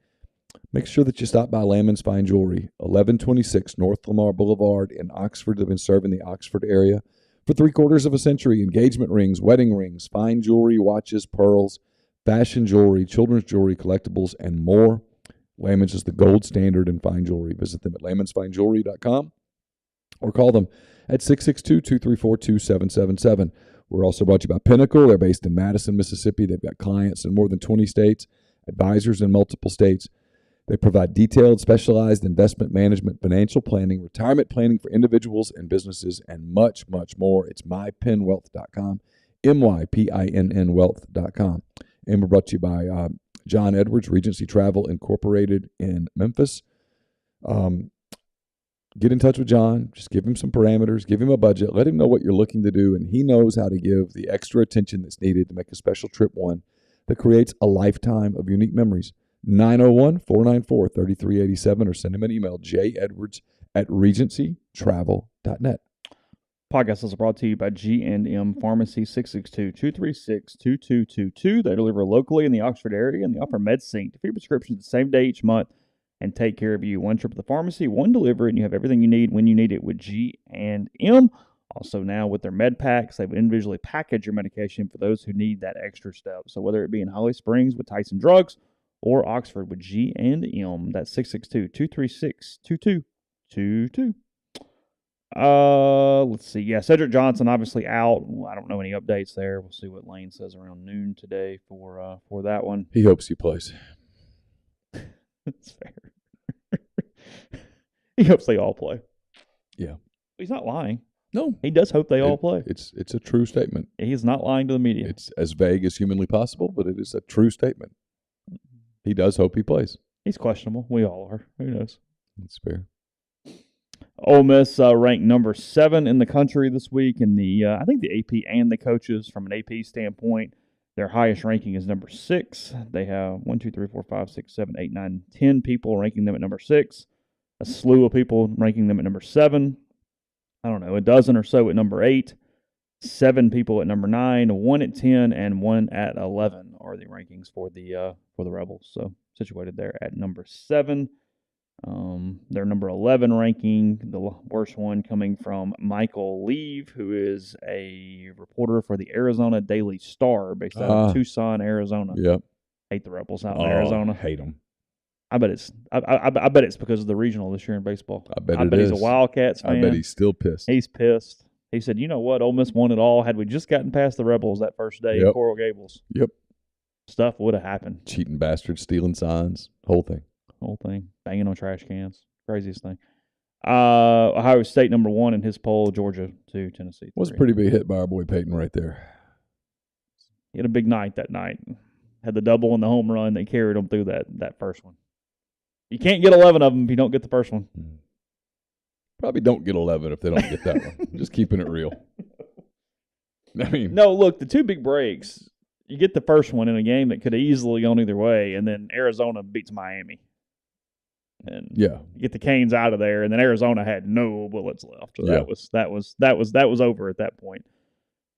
Make sure that you stop by Landman's Fine Jewelry, 1126 North Lamar Boulevard in Oxford. They've been serving the Oxford area for 3/4 of a century. Engagement rings, wedding rings, fine jewelry, watches, pearls, fashion jewelry, children's jewelry, collectibles, and more. Landman's is the gold standard in fine jewelry. Visit them at landmansfinejewelry.com or call them at 662-234-2777. We're also brought to you by Pinnacle. They're based in Madison, Mississippi. They've got clients in more than 20 states, advisors in multiple states. They provide detailed, specialized investment management, financial planning, retirement planning for individuals and businesses, and much, much more. It's mypinwealth.com, MYPINN wealth.com. And we're brought to you by John Edwards, Regency Travel Incorporated in Memphis. Get in touch with John. Just give him some parameters. Give him a budget. Let him know what you're looking to do, and he knows how to give the extra attention that's needed to make a special trip one that creates a lifetime of unique memories. 901-494-3387 or send him an email, jedwards@regencytravel.net. Podcast is brought to you by G&M Pharmacy, 662-236-2222. They deliver locally in the Oxford area and they offer MedSync for your prescriptions the same day each month and take care of you. One trip to the pharmacy, one delivery, and you have everything you need when you need it with G&M. Also now with their med packs, they've individually packaged your medication for those who need that extra step. So whether it be in Holly Springs with Tyson Drugs or Oxford with G&M, that's 662-236-2222. Let's see. Yeah, Cedric Johnson obviously out. Well, I don't know any updates there. We'll see what Lane says around noon today for that one. He hopes he plays. That's fair. He hopes they all play. Yeah. He's not lying. No. He does hope they all play. It's a true statement. He's not lying to the media. It's as vague as humanly possible, but it is a true statement. He does hope he plays. He's questionable. We all are. Who knows? It's fair. Ole Miss ranked number 7 in the country this week in the I think the AP and the coaches from an AP standpoint. Their highest ranking is number 6. They have 1, 2, 3, 4, 5, 6, 7, 8, 9, 10 people ranking them at number 6. A slew of people ranking them at number 7. I don't know, a dozen or so at number 8. 7 people at number 9, 1 at 10, and 1 at 11 are the rankings for the Rebels. So situated there at number 7. Their number 11 ranking, the worst one coming from Michael Leave, who is a reporter for the Arizona Daily Star based out of Tucson, Arizona. Yep. Hate the Rebels out in Arizona. Hate them. I bet it's because of the regional this year in baseball. I bet he's a Wildcats fan. I bet he's still pissed. He's pissed. He said, "You know what? Ole Miss won it all. Had we just gotten past the Rebels that first day in Coral Gables, stuff would have happened. Cheating bastards, stealing signs, whole thing, banging on trash cans, craziest thing." Ohio State number 1 in his poll. Georgia 2, Tennessee 3. Was a pretty big hit by our boy Peyton right there. He had a big night that night. Had the double and the home run. They carried him through that first one. You can't get 11 of them if you don't get the first one. Probably don't get 11 if they don't get that one. Just keeping it real. I mean, no, look, the 2 big breaks, you get the first one in a game that could have easily gone either way, and then Arizona beats Miami. And you get the Canes out of there, and then Arizona had no bullets left. So that was over at that point.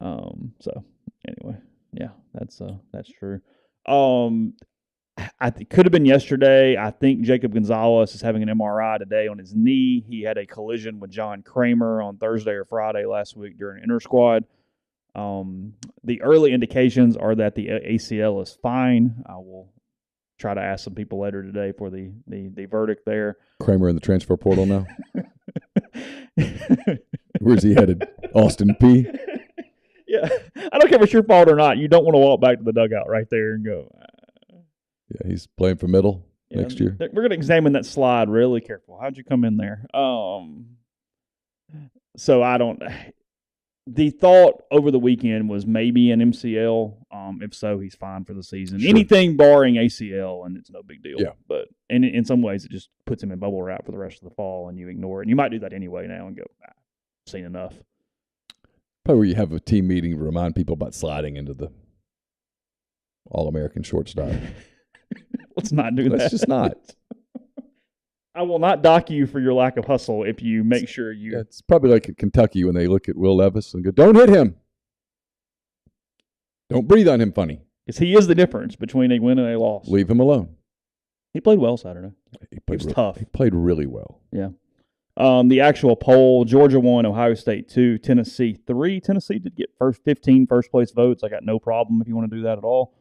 So anyway, yeah, that's true. It could have been yesterday. I think Jacob Gonzalez is having an MRI today on his knee. He had a collision with John Kramer on Thursday or Friday last week during inter-squad. The early indications are that the ACL is fine. I will try to ask some people later today for the verdict there. Kramer in the transfer portal now? Where's he headed? Austin P? Yeah. I don't care if it's your fault or not. You don't want to walk back to the dugout right there and go, yeah, he's playing for middle next year. We're going to examine that slide really careful. How'd you come in there? So I don't. The thought over the weekend was maybe an MCL. If so, he's fine for the season. Sure. Anything barring ACL, and it's no big deal. Yeah. But in some ways, it just puts him in bubble wrap for the rest of the fall, and you ignore it. And you might do that anyway now and go, seen enough. Probably where you have a team meeting to remind people about sliding into the All-American shortstop. Let's not do that. Let's just not. I will not dock you for your lack of hustle if you make sure you... Yeah, it's probably like at Kentucky when they look at Will Levis and go, don't hit him. Don't breathe on him funny. Because he is the difference between a win and a loss. Leave him alone. He played well Saturday. He was tough. He played really well. Yeah. The actual poll, Georgia 1, Ohio State 2, Tennessee 3. Tennessee did get 15 first-place votes. I got no problem if you want to do that at all.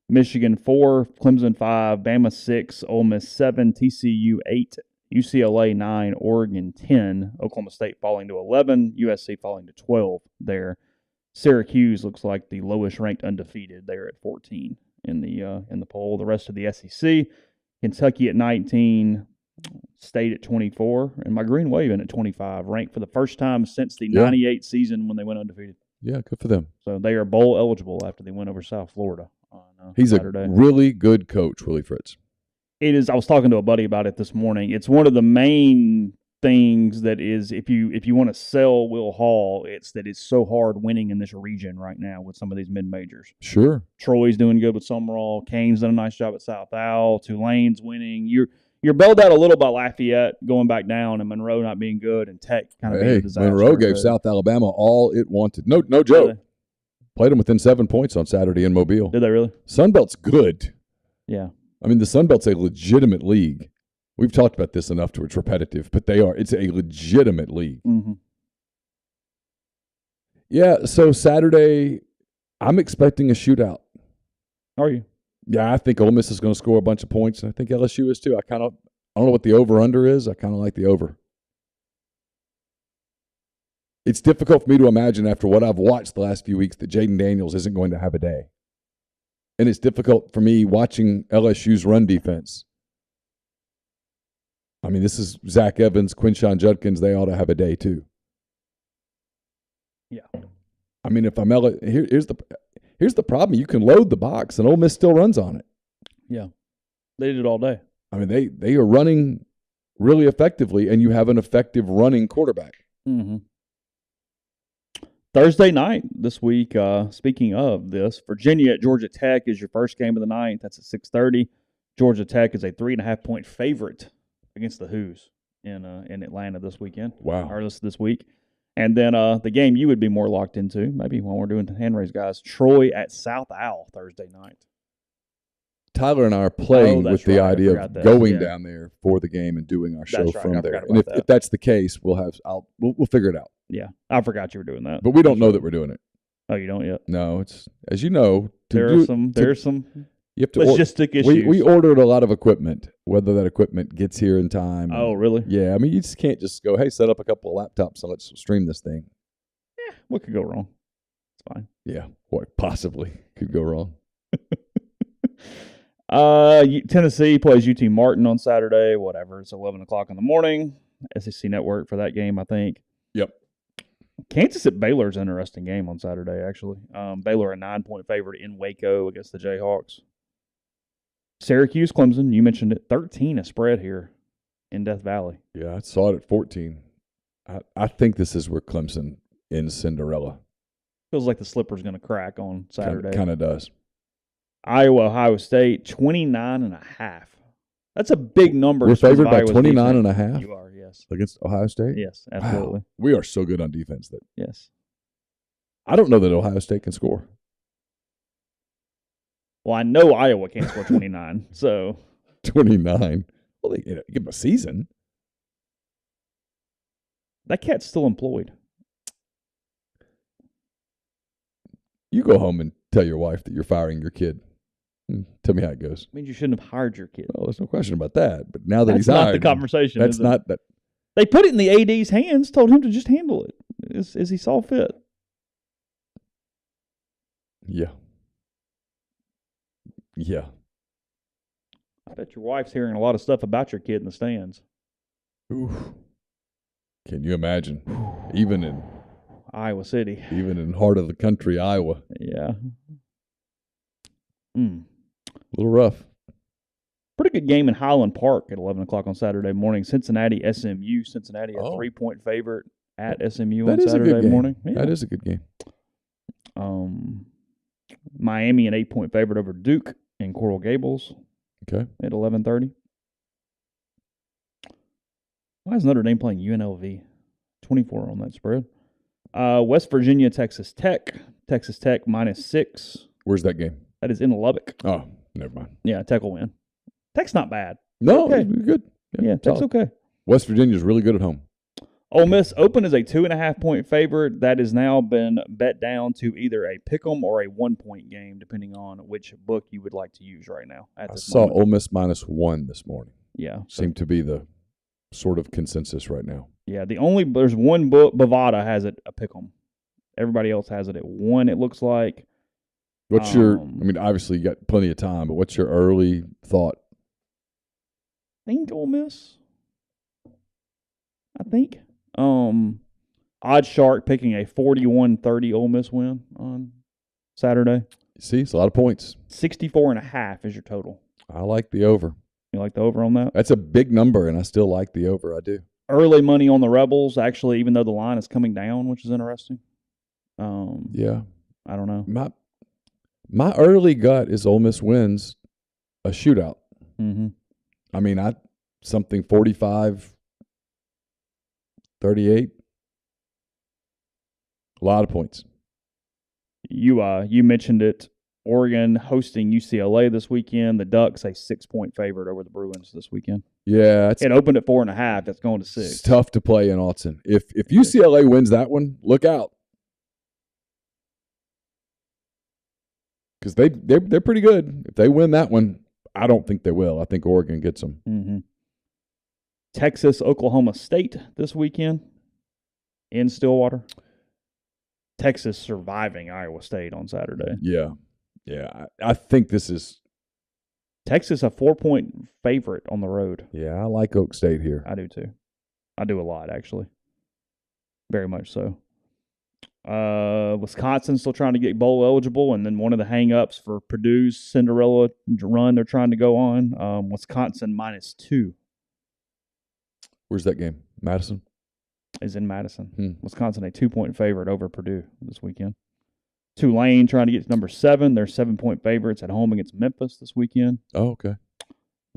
Michigan 4, Clemson 5, Bama 6, Ole Miss 7, TCU 8, UCLA 9, Oregon 10, Oklahoma State falling to 11, USC falling to 12 there. Syracuse looks like the lowest ranked undefeated. They're at 14 in the poll. The rest of the SEC, Kentucky at 19, State at 24, and my Green Wave in at 25, ranked for the first time since the 98 season when they went undefeated. Yeah, good for them. So they are bowl eligible after they went over South Florida. He's Saturday. A really good coach, Willie Fritz. It is. I was talking to a buddy about it this morning. It's one of the main things that is if you want to sell Will Hall, it's that it's so hard winning in this region right now with some of these mid majors. Sure. Troy's doing good with Summerall. Kane's done a nice job at South Al. Tulane's winning. You're bailed out a little by Lafayette going back down and Monroe not being good and Tech kind of being a disaster. Monroe gave South Alabama all it wanted. No joke. Played them within 7 points on Saturday in Mobile. Did they really? Sunbelt's good. Yeah. I mean, the Sunbelt's a legitimate league. We've talked about this enough to it's repetitive, but it's a legitimate league. Mm-hmm. Yeah, so Saturday, I'm expecting a shootout. Are you? Yeah, I think Ole Miss is going to score a bunch of points, and I think LSU is too. I don't know what the over-under is. I kind of like the over. It's difficult for me to imagine after what I've watched the last few weeks that Jaden Daniels isn't going to have a day. And it's difficult for me watching LSU's run defense. I mean, this is Zach Evans, Quinshon Judkins. They ought to have a day too. Yeah. I mean, if I'm here's the problem. You can load the box, and Ole Miss still runs on it. Yeah. They did it all day. I mean, they are running really effectively, and you have an effective running quarterback. Mm-hmm. Thursday night this week, speaking of this, Virginia at Georgia Tech is your first game of the night. That's at 6:30. Georgia Tech is a 3.5-point favorite against the Hoos in Atlanta this weekend. Wow. Or this week. And then the game you would be more locked into, maybe when we're doing the hand raise, guys, Troy at South Al Thursday night. Tyler and I are playing with the idea of going down there for the game and doing our show from there. And if that's the case, we'll figure it out. Yeah, I forgot you were doing that. But we don't know that we're doing it. Oh, you don't yet? No, it's as you know. There's some you have to logistic issues. We ordered a lot of equipment. Whether that equipment gets here in time. Oh, really? Yeah, I mean, you just can't just go, hey, set up a couple of laptops and let's stream this thing. Yeah, what could go wrong? It's fine. Yeah, what possibly could go wrong? Tennessee plays UT Martin on Saturday. Whatever, it's 11 o'clock in the morning. SEC Network for that game, I think. Yep. Kansas at Baylor's an interesting game on Saturday, actually. Baylor a 9-point favorite in Waco against the Jayhawks. Syracuse, Clemson, you mentioned it, 13 a spread here in Death Valley. Yeah, I saw it at 14. I think this is where Clemson ends Cinderella. Feels like the slipper's going to crack on Saturday. Kind of does. Iowa, Ohio State, 29.5. That's a big number. We're favored by 29.5? You are, yes. Against Ohio State? Yes, absolutely. Wow. We are so good on defense. Yes. I don't know that Ohio State can score. Well, I know Iowa can't score 29, so. 29? Well, they give them a season. That cat's still employed. You go home and tell your wife that you're firing your kid. Tell me how it goes. Means you shouldn't have hired your kid. Well, there's no question about that. But now that that's he's hired, not the conversation. That's not that. They put it in the AD's hands. Told him to just handle it as he saw fit. Yeah. Yeah. I bet your wife's hearing a lot of stuff about your kid in the stands. Oof. Can you imagine? Even in Iowa City. Even in heart of the country, Iowa. Yeah. A little rough. Pretty good game in Highland Park at 11 o'clock on Saturday morning. Cincinnati, SMU. Cincinnati, a 3-point favorite at SMU on Saturday morning. Yeah. That is a good game. Miami, an 8-point favorite over Duke in Coral Gables. Okay. At 11:30. Why is Notre Dame playing UNLV? 24 on that spread. West Virginia, Texas Tech. Texas Tech -6. Where's that game? That is in Lubbock. Oh, never mind. Yeah, Tech will win. Tech's not bad. No, okay. Good. Yeah, Tech's okay. West Virginia's really good at home. Ole Miss open as a 2.5-point favorite. That has now been bet down to either a pick'em or a 1-point game, depending on which book you would like to use right now. I saw Ole Miss -1 this morning. Yeah. Seemed to be the sort of consensus right now. Yeah, there's one book, Bovada has it a pick'em. Everybody else has it at 1, it looks like. What's your, obviously you got plenty of time, but what's your early thought? I think Ole Miss. I think. Odd Shark picking a 41-30 Ole Miss win on Saturday. See, it's a lot of points. 64.5 is your total. I like the over. You like the over on that? That's a big number, and I still like the over. I do. Early money on the Rebels, actually, even though the line is coming down, which is interesting. Yeah. I don't know. My early gut is Ole Miss wins a shootout. Mm-hmm. I mean, something 45-38. A lot of points. You mentioned it. Oregon hosting UCLA this weekend. The Ducks a 6-point favorite over the Bruins this weekend. Yeah, it opened at 4.5. That's going to 6. It's tough to play in Autzen. If UCLA wins that one, look out, because they're pretty good. If they win that one, I don't think they will. I think Oregon gets them. Mm-hmm. Texas, Oklahoma State this weekend in Stillwater. Texas surviving Iowa State on Saturday. Yeah. I think this is Texas a 4-point favorite on the road. Yeah, I like Oak State here. I do too. I do a lot, actually. Very much so. Wisconsin still trying to get bowl eligible, and then one of the hang-ups for Purdue's Cinderella run they're trying to go on. Wisconsin -2. Where's that game? Madison? Is in Madison. Wisconsin a 2-point favorite over Purdue this weekend. Tulane trying to get to number 7. They're 7-point favorites at home against Memphis this weekend. Oh, okay.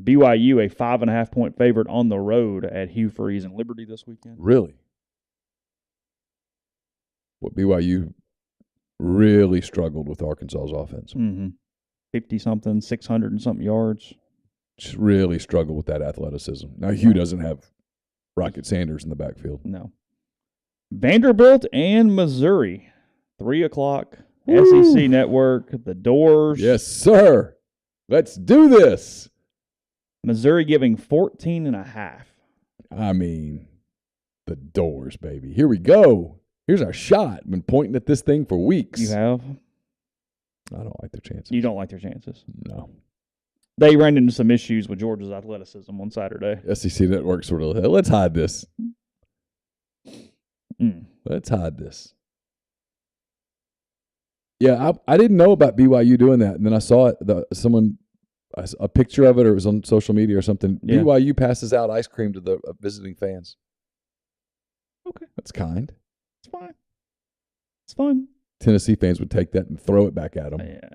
BYU a 5.5-point favorite on the road at Hugh Freeze and Liberty this weekend. Really? What, BYU really struggled with Arkansas's offense. 50-something, 600 and something yards. Just really struggled with that athleticism. Now, Hugh doesn't have Rocket Sanders in the backfield. No. Vanderbilt and Missouri, 3 o'clock, Woo! SEC Network, the Doors. Yes, sir. Let's do this. Missouri giving 14.5. I mean, the Doors, baby. Here we go. Here's our shot. Been pointing at this thing for weeks. You have? I don't like their chances. You don't like their chances? No. They ran into some issues with Georgia's athleticism on Saturday. SEC Network sort of, let's hide this. Let's hide this. Yeah, I didn't know about BYU doing that, and then I saw it. A picture of it, or it was on social media or something. Yeah. BYU passes out ice cream to the visiting fans. Okay, that's kind. It's fine. It's fun. Tennessee fans would take that and throw it back at them. Yeah,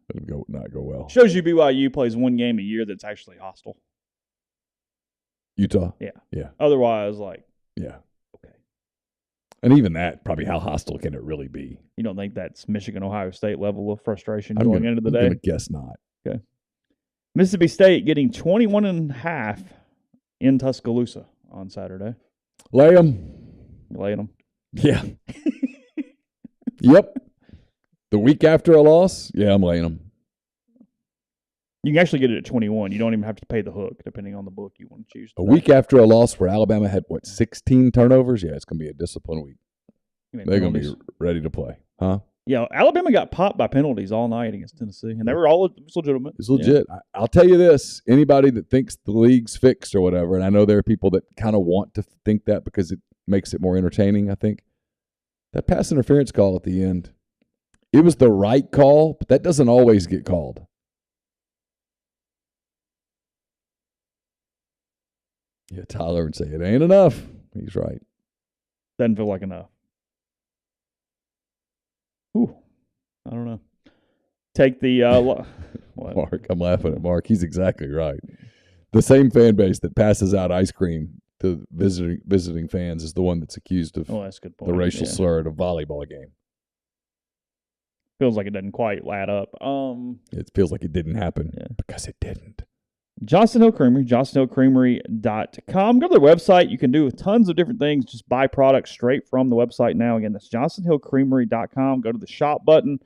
it would not go well. Shows you BYU plays one game a year that's actually hostile. Utah. Yeah. Otherwise, yeah. Okay. And even that, probably how hostile can it really be? You don't think that's Michigan, Ohio State level of frustration going into the day? I'm going to guess not. Okay. Mississippi State getting 21.5 in Tuscaloosa on Saturday. Lay them. Laying them. Yeah. Yep. The week after a loss, yeah, I'm laying them. You can actually get it at 21. You don't even have to pay the hook, depending on the book you want to choose. A week after a loss where Alabama had, 16 turnovers? Yeah, it's going to be a disciplined week. They're going to be ready to play. Huh? Yeah, Alabama got popped by penalties all night against Tennessee, and they were all legitimate. It's legit. Yeah. I'll tell you this. Anybody that thinks the league's fixed or whatever, and I know there are people that kind of want to think that because it makes it more entertaining, I think. That pass interference call at the end, it was the right call, but that doesn't always get called. Yeah, Tyler would say, it ain't enough. He's right. Doesn't feel like enough. Ooh, I don't know. Take the Mark, I'm laughing at Mark. He's exactly right. The same fan base that passes out ice cream to visiting fans is the one that's accused of that's a good point. The racial slur at a volleyball game. Feels like it doesn't quite add up. It feels like it didn't happen because it didn't. Johnston Hill Creamery, johnstonhillcreamery.com. Go to their website. You can do tons of different things. Just buy products straight from the website now. Again, that's johnstonhillcreamery.com. Go to the shop button,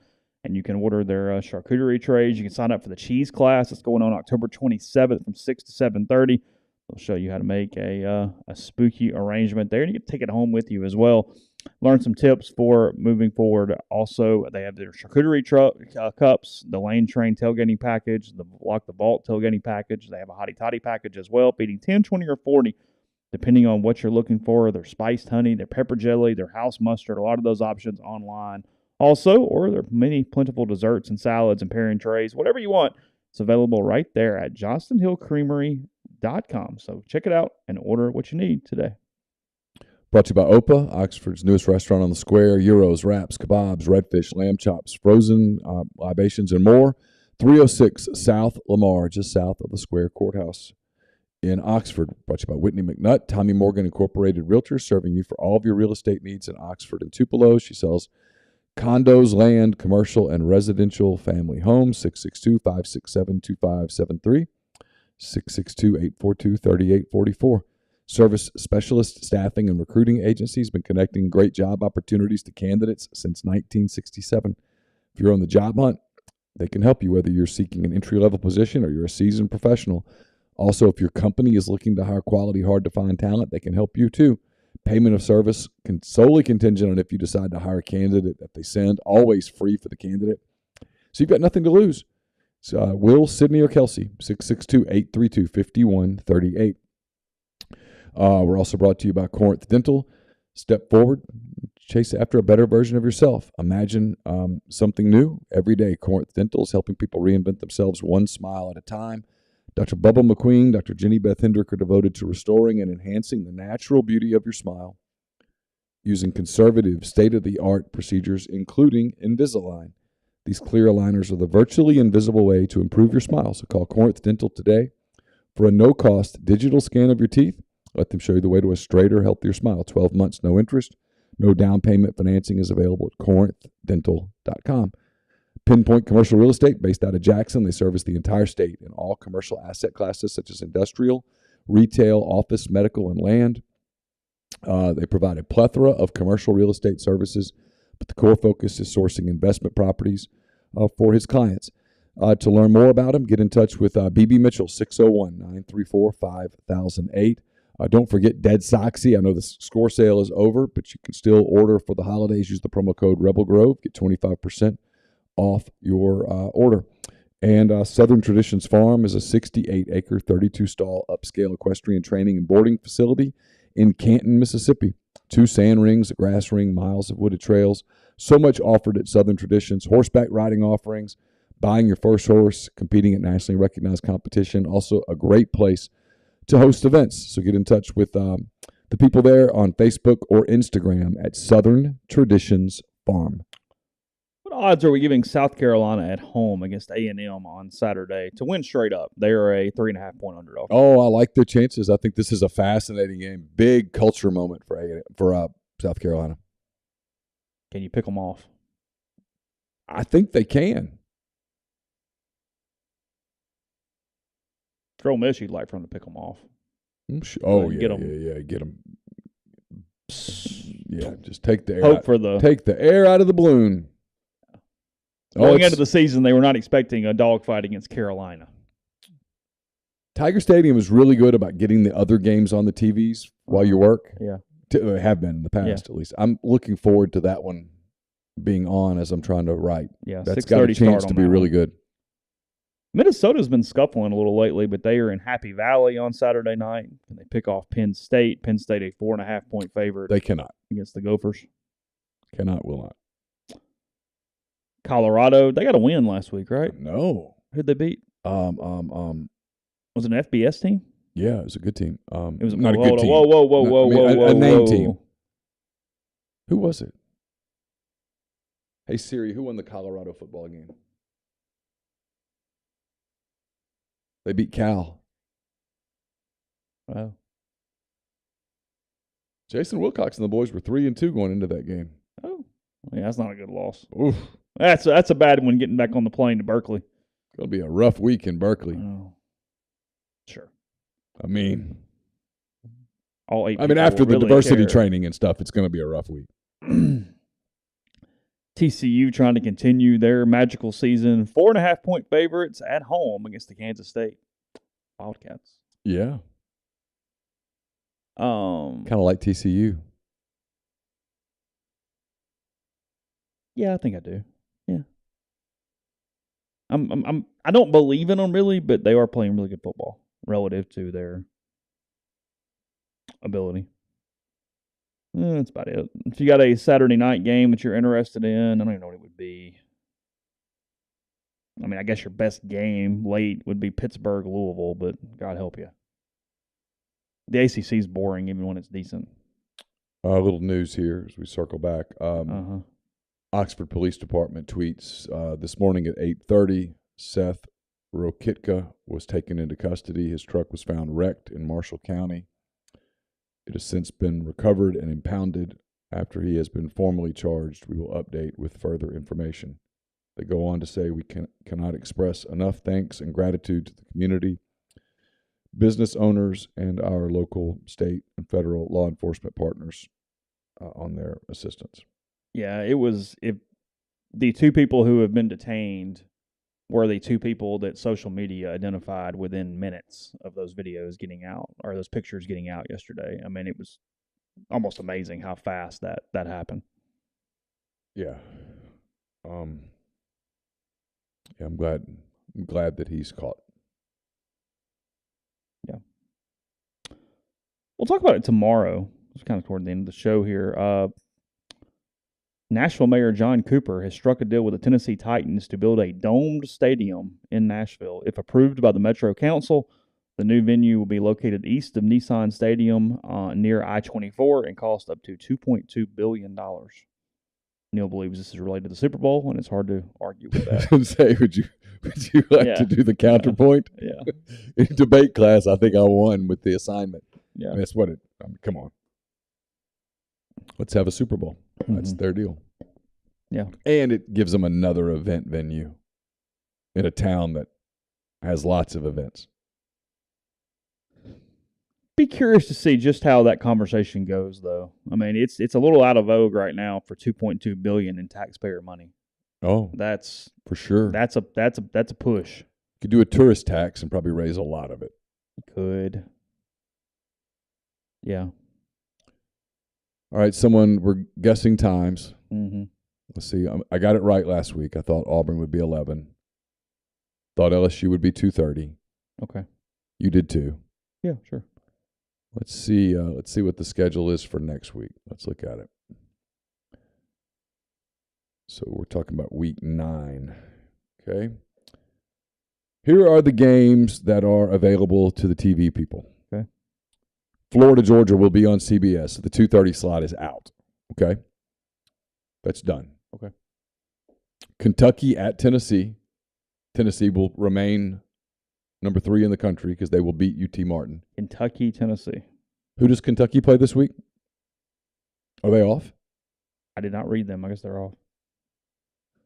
and you can order their charcuterie trays. You can sign up for the cheese class. It's going on October 27th from 6 to 7:30. They'll show you how to make a spooky arrangement there, and you can take it home with you as well. Learn some tips for moving forward. Also, they have their charcuterie cups, the Lane Train tailgating package, the Lock the Vault tailgating package. They have a Hottie Toddy package as well, feeding 10, 20, or 40, depending on what you're looking for. Their spiced honey, their pepper jelly, their house mustard, a lot of those options online. Also, or there are many plentiful desserts and salads and pairing trays, whatever you want. It's available right there at johnstonhillcreamery.com. So check it out and order what you need today. Brought to you by Opa, Oxford's newest restaurant on the square. Gyros, wraps, kebabs, redfish, lamb chops, frozen libations, and more. 306 South Lamar, just south of the Square Courthouse in Oxford. Brought to you by Whitney McNutt, Tommy Morgan Incorporated Realtors, serving you for all of your real estate needs in Oxford and Tupelo. She sells condos, land, commercial, and residential family homes. 662-567-2573, 662-842-3844. Service specialist staffing and recruiting agencies been connecting great job opportunities to candidates since 1967. If you're on the job hunt, they can help you whether you're seeking an entry-level position or you're a seasoned professional. Also, if your company is looking to hire quality, hard-to-find talent, they can help you too. Payment of service solely contingent on if you decide to hire a candidate that they send, always free for the candidate. So you've got nothing to lose. So, Will, Sydney, or Kelsey, 662-832-5138. We're also brought to you by Corinth Dental. Step forward, chase after a better version of yourself. Imagine something new every day. Corinth Dental is helping people reinvent themselves one smile at a time. Dr. Bubba McQueen, Dr. Jenny Beth Hendrick are devoted to restoring and enhancing the natural beauty of your smile using conservative, state-of-the-art procedures, including Invisalign. These clear aligners are the virtually invisible way to improve your smile. So call Corinth Dental today for a no-cost digital scan of your teeth. Let them show you the way to a straighter, healthier smile. 12 months, no interest, no down payment financing is available at corinthdental.com. Pinpoint Commercial Real Estate, based out of Jackson. They service the entire state in all commercial asset classes such as industrial, retail, office, medical, and land. They provide a plethora of commercial real estate services, but the core focus is sourcing investment properties for his clients. To learn more about him, get in touch with BB Mitchell, 601-934-5008. Don't forget Dead Soxy. I know the score sale is over, but you can still order for the holidays. Use the promo code Rebel Grove. Get 25% off your order. And Southern Traditions Farm is a 68-acre, 32-stall upscale equestrian training and boarding facility in Canton, Mississippi. 2 sand rings, a grass ring, miles of wooded trails. So much offered at Southern Traditions. Horseback riding offerings, buying your first horse, competing at nationally recognized competition. Also a great place to host events. So get in touch with the people there on Facebook or Instagram at Southern Traditions Farm. What odds are we giving South Carolina at home against A&M on Saturday to win straight up? They are a 3.5-point underdog. Oh, I like their chances. I think this is a fascinating game. Big culture moment for South Carolina. Can you pick them off? I think they can. For Ole Miss, you'd like for them to pick them off. Oh, yeah, get them. Yeah, just take the air. Take the air out of the balloon. Going into the season, they were not expecting a dogfight against Carolina. Tiger Stadium is really good about getting the other games on the TVs while you work. Yeah. They have been in the past, at least. I'm looking forward to that one being on as I'm trying to write. Yeah, that's got a chance to be really good. Minnesota's been scuffling a little lately, but they are in Happy Valley on Saturday night, and they pick off Penn State. Penn State a 4.5-point favorite. They cannot against the Gophers. Will not. Colorado, they got a win last week, right? No. Who'd they beat? Was it an FBS team? Yeah, it was a good team. It was not a good team. Whoa, a name team. Who was it? Hey Siri, who won the Colorado football game? They beat Cal. Wow. Jason Wilcox and the boys were 3-2 going into that game. Oh, yeah, that's not a good loss. Oof. That's a bad one getting back on the plane to Berkeley. It's going to be a rough week in Berkeley. Oh. Sure. I mean, after the diversity training and stuff, it's going to be a rough week. TCU trying to continue their magical season. 4.5-point favorites at home against the Kansas State Wildcats. Yeah. Kind of like TCU. Yeah, I think I do. Yeah. I don't believe in them really, but they are playing really good football relative to their ability. That's about it. If you got a Saturday night game that you're interested in, I don't even know what it would be. I mean, I guess your best game late would be Pittsburgh-Louisville, but God help you. The ACC is boring even when it's decent. A little news here as we circle back. Oxford Police Department tweets this morning at 8:30, Seth Rokitka was taken into custody. His truck was found wrecked in Marshall County. It has since been recovered and impounded. After he has been formally charged, we will update with further information. They go on to say we cannot express enough thanks and gratitude to the community, business owners, and our local, state, and federal law enforcement partners on their assistance. Yeah, if the two people who have been detained were the two people that social media identified within minutes of those videos getting out, or those pictures getting out yesterday. I mean, it was almost amazing how fast that happened. Yeah. I'm glad that he's caught. Yeah. We'll talk about it tomorrow. It's kind of toward the end of the show here. Nashville Mayor John Cooper has struck a deal with the Tennessee Titans to build a domed stadium in Nashville. If approved by the Metro Council, the new venue will be located east of Nissan Stadium near I-24 and cost up to $2.2 billion. Neal believes this is related to the Super Bowl, and it's hard to argue with that. I was say, would you like to do the counterpoint? Yeah. In debate class, I think I won with the assignment. Yeah. That's what it. Come on. Let's have a Super Bowl. That's their deal. Yeah. And it gives them another event venue in a town that has lots of events. Be curious to see just how that conversation goes, though. I mean, it's a little out of vogue right now for $2.2 billion in taxpayer money. Oh, that's for sure. That's a push. You could do a tourist tax and probably raise a lot of it. You could. Yeah. All right, we're guessing times. Mm-hmm. Let's see. I got it right last week. I thought Auburn would be 11. Thought LSU would be 2:30. Okay. You did too. Yeah, sure. Let's see what the schedule is for next week. Let's look at it. So we're talking about week 9. Okay. Here are the games that are available to the TV people. Okay. Florida, Georgia will be on CBS. So the 2:30 slot is out. Okay. That's done. Okay. Kentucky at Tennessee. Tennessee will remain number 3 in the country because they will beat UT Martin. Kentucky, Tennessee. Who does Kentucky play this week? Are they off? I did not read them. I guess they're off.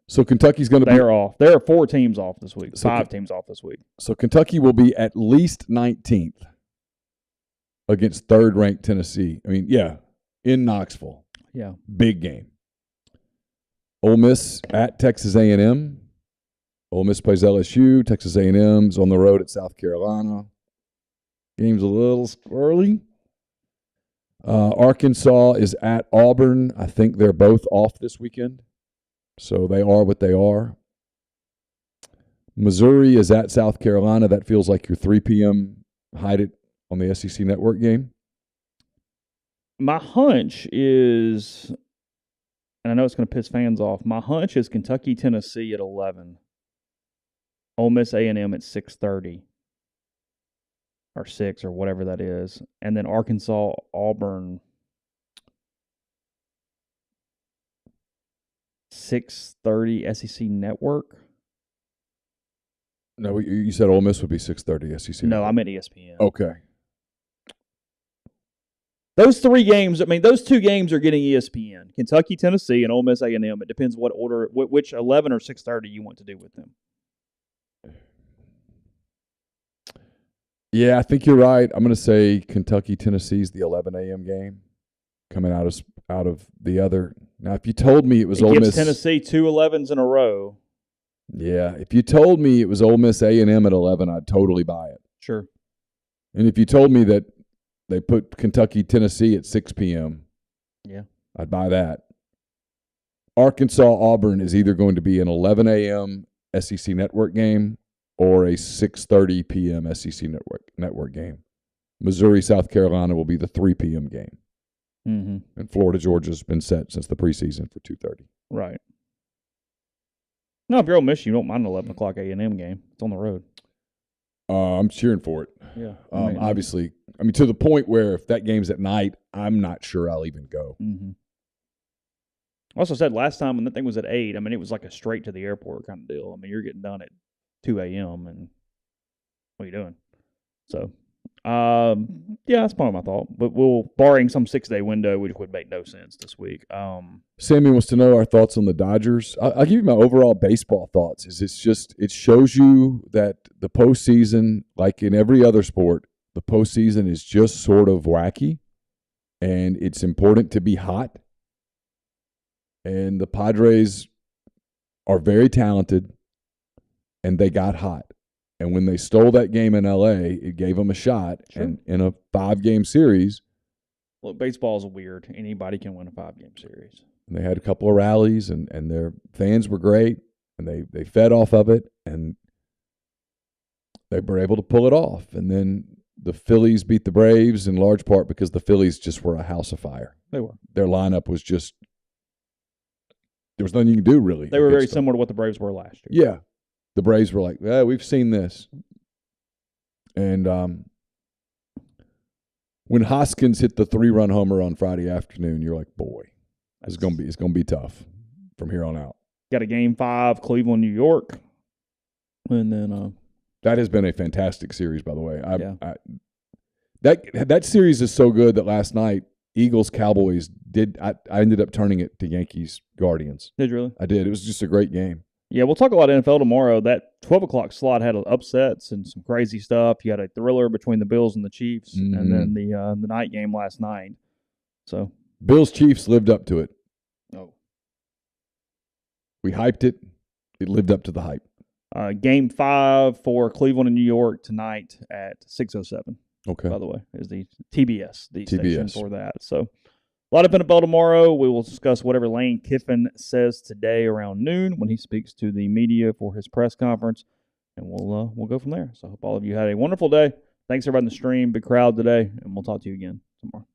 So Kentucky's going to be... They're off. There are 4 teams off this week. 5 teams off this week. So Kentucky will be at least 19th against third-ranked Tennessee. I mean, yeah, in Knoxville. Yeah. Big game. Ole Miss at Texas A&M. Ole Miss plays LSU. Texas A&M's on the road at South Carolina. Game's a little squirrely. Arkansas is at Auburn. I think they're both off this weekend. So they are what they are. Missouri is at South Carolina. That feels like your 3 p.m. hide it on the SEC Network game. My hunch is, and I know it's going to piss fans off, my hunch is Kentucky, Tennessee at 11. Ole Miss A&M at 6:30 or 6 or whatever that is. And then Arkansas, Auburn, 6:30 SEC Network. No, you said Ole Miss would be 6:30 SEC Network. No, I meant ESPN. Okay. Those 3 games, I mean, those 2 games are getting ESPN. Kentucky, Tennessee, and Ole Miss A&M. It depends what order, which 11 or 6:30 you want to do with them. Yeah, I think you're right. I'm going to say Kentucky, Tennessee's the 11 a.m. game coming out of the other. Now, if you told me it was Ole Miss, Tennessee 2 11s in a row. Yeah, if you told me it was Ole Miss A&M at 11, I'd totally buy it. Sure. And if you told me that they put Kentucky, Tennessee at 6 p.m., yeah, I'd buy that. Arkansas, Auburn is either going to be an 11 a.m. SEC Network game or a 6:30 p.m. SEC Network game. Missouri, South Carolina will be the 3 p.m. game. Mm-hmm. And Florida, Georgia's been set since the preseason for 2:30. Right. No, if you're Ole Miss, you don't mind an 11 o'clock A&M game. It's on the road. I'm cheering for it. Yeah. Obviously, to the point where if that game's at night, I'm not sure I'll even go. Mm-hmm. I also said last time when that thing was at 8, it was like a straight to the airport kind of deal. You're getting done at 2 a.m. and what are you doing? So, yeah, that's part of my thought. But barring some 6-day window, which would make no sense this week. Sammy wants to know our thoughts on the Dodgers. I'll give you my overall baseball thoughts. It shows you that the postseason, like in every other sport, the postseason is just sort of wacky, and it's important to be hot. And the Padres are very talented, and they got hot. And when they stole that game in L.A., it gave them a shot. Sure. And in a 5-game series. Look, baseball is weird. Anybody can win a 5-game series. And they had a couple of rallies, and their fans were great, and they fed off of it, and they were able to pull it off. And then the Phillies beat the Braves in large part because the Phillies just were a house of fire. They were. Their lineup was just – there was nothing you could do, really. They were very similar to what the Braves were last year. Yeah. The Braves were like, we've seen this. And when Hoskins hit the 3-run homer on Friday afternoon, you're like, boy, it's gonna be tough from here on out. Got a Game 5, Cleveland, New York. And then that has been a fantastic series, by the way. That series is so good that last night, Eagles-Cowboys I ended up turning it to Yankees-Guardians. Did you really? I did. It was just a great game. Yeah, we'll talk a lot of NFL tomorrow. That 12 o'clock slot had upsets and some crazy stuff. You had a thriller between the Bills and the Chiefs, and then the night game last night. So Bills-Chiefs lived up to it. Oh. We hyped it. It lived up to the hype. Game 5 for Cleveland and New York tonight at 6:07. Okay. By the way, is the TBS, station for that. So a lot of NFL tomorrow. We will discuss whatever Lane Kiffin says today around noon when he speaks to the media for his press conference, and we'll go from there. So I hope all of you had a wonderful day. Thanks everybody in the stream. Big crowd today, and we'll talk to you again tomorrow.